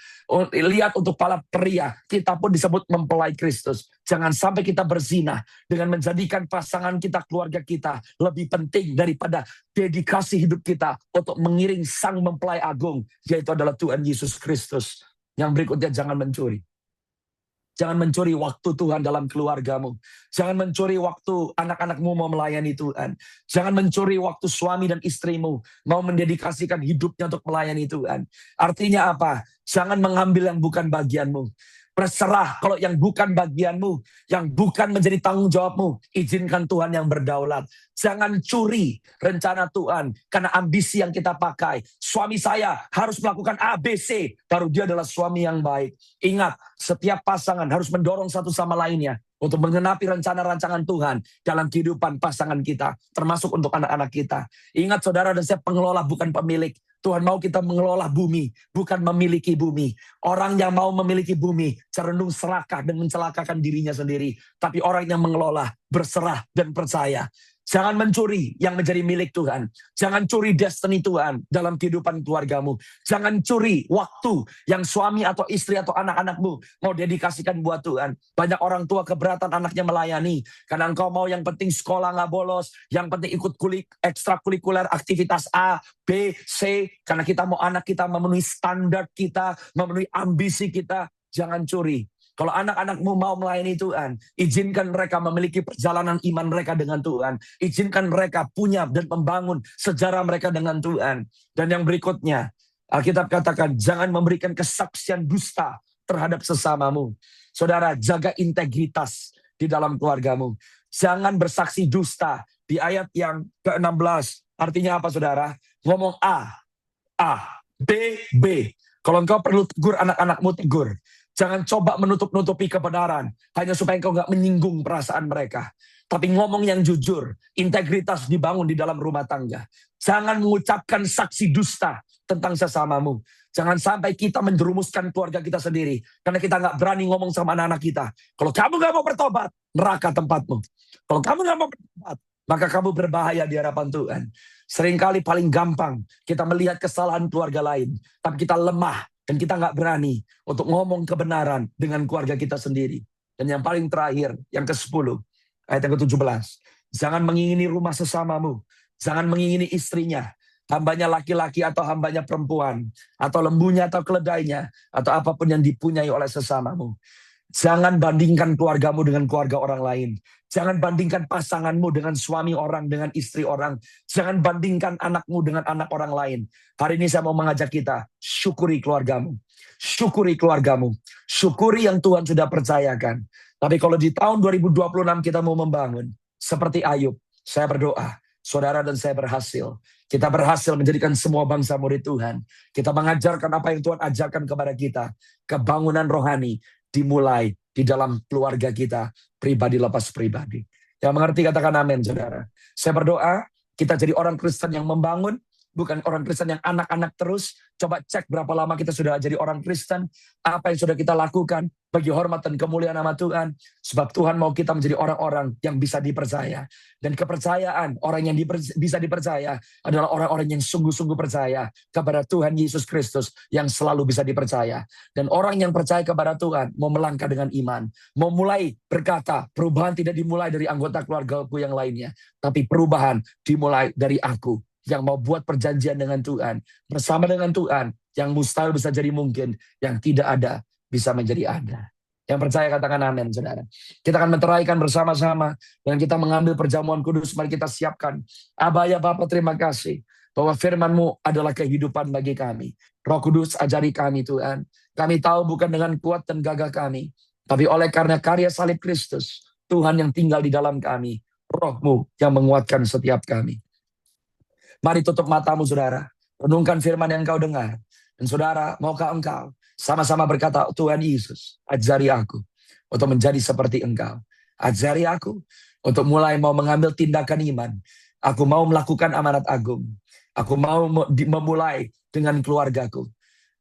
Lihat untuk para pria, kita pun disebut mempelai Kristus. Jangan sampai kita berzina dengan menjadikan pasangan kita, keluarga kita lebih penting daripada dedikasi hidup kita untuk mengiring sang mempelai agung, yaitu adalah Tuhan Yesus Kristus. Yang berikutnya, jangan mencuri. Jangan mencuri waktu Tuhan dalam keluargamu. Jangan mencuri waktu anak-anakmu mau melayani Tuhan. Jangan mencuri waktu suami dan istrimu mau mendedikasikan hidupnya untuk melayani Tuhan. Artinya apa? Jangan mengambil yang bukan bagianmu. Berserah kalau yang bukan bagianmu, yang bukan menjadi tanggung jawabmu, izinkan Tuhan yang berdaulat. Jangan curi rencana Tuhan karena ambisi yang kita pakai. Suami saya harus melakukan ABC, baru dia adalah suami yang baik. Ingat, setiap pasangan harus mendorong satu sama lainnya untuk mengenapi rencana-rancangan Tuhan dalam kehidupan pasangan kita, termasuk untuk anak-anak kita. Ingat saudara dan saya, pengelola bukan pemilik. Tuhan mau kita mengelola bumi, bukan memiliki bumi. Orang yang mau memiliki bumi, cenderung serakah dan mencelakakan dirinya sendiri. Tapi orang yang mengelola, berserah dan percaya. Jangan mencuri yang menjadi milik Tuhan. Jangan curi destiny Tuhan dalam kehidupan keluargamu. Jangan curi waktu yang suami atau istri atau anak-anakmu mau dedikasikan buat Tuhan. Banyak orang tua keberatan anaknya melayani. Karena engkau mau yang penting sekolah nggak bolos. Yang penting ikut ekstrakurikuler aktivitas A, B, C. Karena kita mau anak kita memenuhi standar kita, memenuhi ambisi kita. Jangan curi. Kalau anak-anakmu mau melayani Tuhan, izinkan mereka memiliki perjalanan iman mereka dengan Tuhan. Izinkan mereka punya dan membangun sejarah mereka dengan Tuhan. Dan yang berikutnya, Alkitab katakan, jangan memberikan kesaksian dusta terhadap sesamamu. Saudara, jaga integritas di dalam keluargamu. Jangan bersaksi dusta. Di ayat yang ke-16, artinya apa saudara? Ngomong A, B, B. Kalau engkau perlu tegur anak-anakmu, tegur. Jangan coba menutup-nutupi kebenaran hanya supaya engkau nggak menyinggung perasaan mereka. Tapi ngomong yang jujur, integritas dibangun di dalam rumah tangga. Jangan mengucapkan saksi dusta tentang sesamamu. Jangan sampai kita menjerumuskan keluarga kita sendiri. Karena kita nggak berani ngomong sama anak-anak kita. Kalau kamu nggak mau bertobat, neraka tempatmu. Kalau kamu nggak mau bertobat, maka kamu berbahaya di hadapan Tuhan. Seringkali paling gampang kita melihat kesalahan keluarga lain. Tapi kita lemah dan kita nggak berani untuk ngomong kebenaran dengan keluarga kita sendiri. Dan yang paling terakhir, yang ke-10, ayat yang ke-17. Jangan mengingini rumah sesamamu. Jangan mengingini istrinya. Hambanya laki-laki atau hambanya perempuan. Atau lembunya atau keledainya. Atau apapun yang dipunyai oleh sesamamu. Jangan bandingkan keluargamu dengan keluarga orang lain. Jangan bandingkan pasanganmu dengan suami orang, dengan istri orang. Jangan bandingkan anakmu dengan anak orang lain. Hari ini saya mau mengajak kita, syukuri keluargamu. Syukuri keluargamu. Syukuri yang Tuhan sudah percayakan. Tapi kalau di tahun 2026 kita mau membangun, seperti Ayub, saya berdoa, saudara dan saya berhasil. Kita berhasil menjadikan semua bangsa murid Tuhan. Kita mengajarkan apa yang Tuhan ajarkan kepada kita. Kebangunan rohani dimulai di dalam keluarga kita, pribadi lepas pribadi. Yang mengerti katakan amin, saudara. Saya berdoa, kita jadi orang Kristen yang membangun, bukan orang Kristen yang anak-anak terus. Coba cek berapa lama kita sudah jadi orang Kristen, apa yang sudah kita lakukan bagi hormat dan kemuliaan nama Tuhan. Sebab Tuhan mau kita menjadi orang-orang yang bisa dipercaya. Dan kepercayaan orang yang bisa dipercaya adalah orang-orang yang sungguh-sungguh percaya kepada Tuhan Yesus Kristus yang selalu bisa dipercaya. Dan orang yang percaya kepada Tuhan mau melangkah dengan iman. Mau mulai berkata, perubahan tidak dimulai dari anggota keluargaku yang lainnya. Tapi perubahan dimulai dari aku yang mau buat perjanjian dengan Tuhan, bersama dengan Tuhan, yang mustahil bisa jadi mungkin, yang tidak ada bisa menjadi ada. Yang percaya katakan amin, saudara. Kita akan menteraikan bersama-sama, dan kita mengambil perjamuan kudus. Mari kita siapkan. Abah ya Bapa, terima kasih bahwa firman-Mu adalah kehidupan bagi kami. Roh Kudus ajari kami Tuhan. Kami tahu bukan dengan kuat dan gagah kami, tapi oleh karena karya salib Kristus, Tuhan yang tinggal di dalam kami, Roh-Mu yang menguatkan setiap kami. Mari tutup matamu, saudara. Renungkan firman yang kau dengar. Dan saudara, maukah engkau sama-sama berkata, Tuhan Yesus, ajari aku untuk menjadi seperti Engkau. Ajari aku untuk mulai mau mengambil tindakan iman. Aku mau melakukan amanat agung. Aku mau memulai dengan keluargaku.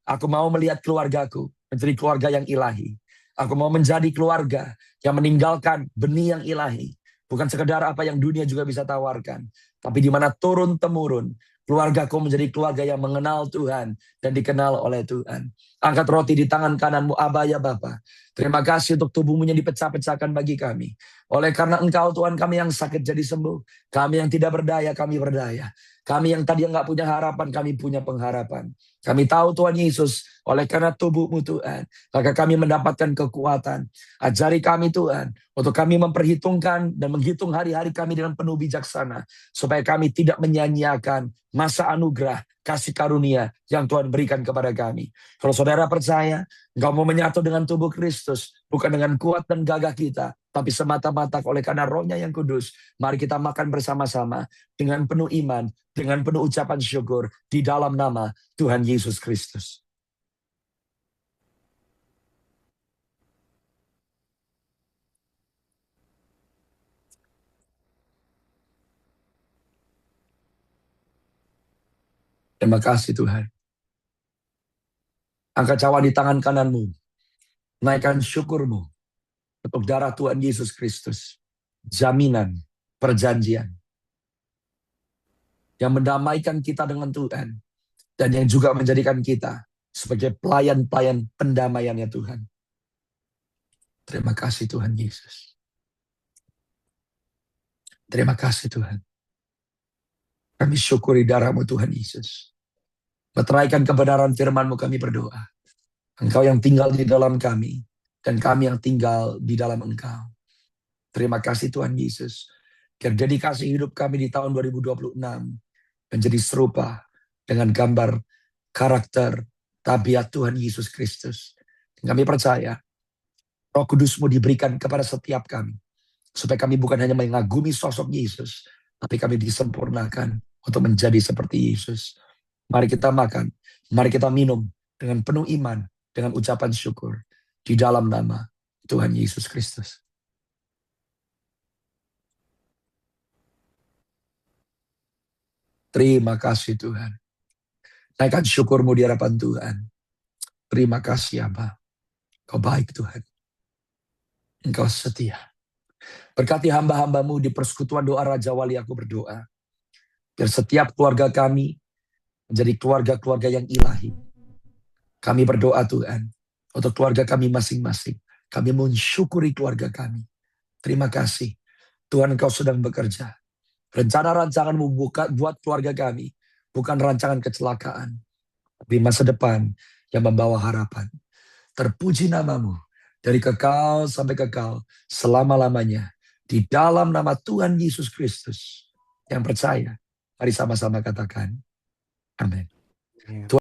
Aku mau melihat keluargaku menjadi keluarga yang ilahi. Aku mau menjadi keluarga yang meninggalkan benih yang ilahi. Bukan sekedar apa yang dunia juga bisa tawarkan. Tapi di mana turun-temurun, keluargaku menjadi keluarga yang mengenal Tuhan dan dikenal oleh Tuhan. Angkat roti di tangan kananmu, Abah ya Bapa. Terima kasih untuk tubuhmu yang dipecah-pecahkan bagi kami. Oleh karena Engkau Tuhan, kami yang sakit jadi sembuh. Kami yang tidak berdaya, kami berdaya. Kami yang tadi nggak punya harapan, kami punya pengharapan. Kami tahu Tuhan Yesus, oleh karena tubuh-Mu Tuhan, maka kami mendapatkan kekuatan. Ajari kami Tuhan, untuk kami memperhitungkan dan menghitung hari-hari kami dengan penuh bijaksana. Supaya kami tidak menyanyiakan masa anugerah, kasih karunia yang Tuhan berikan kepada kami. Kalau saudara percaya, engkau mau menyatu dengan tubuh Kristus, bukan dengan kuat dan gagah kita, tapi semata-mata oleh karena Roh-Nya yang kudus. Mari kita makan bersama-sama dengan penuh iman, dengan penuh ucapan syukur di dalam nama Tuhan Yesus Kristus. Terima kasih Tuhan. Angkat cawan di tangan kananmu. Naikkan syukurmu untuk darah Tuhan Yesus Kristus. Jaminan, perjanjian. Yang mendamaikan kita dengan Tuhan. Dan yang juga menjadikan kita sebagai pelayan-pelayan pendamaiannya Tuhan. Terima kasih Tuhan Yesus. Terima kasih Tuhan. Kami syukuri darah-Mu Tuhan Yesus. Meteraikan kebenaran firman-Mu kami berdoa. Engkau yang tinggal di dalam kami. Dan kami yang tinggal di dalam Engkau. Terima kasih Tuhan Yesus. Biar dedikasi hidup kami di tahun 2026 menjadi serupa dengan gambar karakter tabiat Tuhan Yesus Kristus. Kami percaya Roh Kudus-Mu diberikan kepada setiap kami, supaya kami bukan hanya mengagumi sosok Yesus, tapi kami disempurnakan untuk menjadi seperti Yesus. Mari kita makan, mari kita minum dengan penuh iman, dengan ucapan syukur di dalam nama Tuhan Yesus Kristus. Terima kasih Tuhan. Naikkan syukur-Mu di hadapan Tuhan. Terima kasih Aba. Kau baik Tuhan. Engkau setia. Berkati hamba-hamba-Mu di persekutuan doa Raja Wali, aku berdoa. Biar setiap keluarga kami menjadi keluarga-keluarga yang ilahi. Kami berdoa Tuhan, untuk keluarga kami masing-masing. Kami mensyukuri keluarga kami. Terima kasih. Tuhan, Engkau sedang bekerja. Rencana-rancangan-Mu buat keluarga kami. Bukan rancangan kecelakaan. Tapi masa depan yang membawa harapan. Terpuji nama-Mu dari kekal sampai kekal, selama-lamanya. Di dalam nama Tuhan Yesus Kristus. Yang percaya, mari sama-sama katakan. Amin.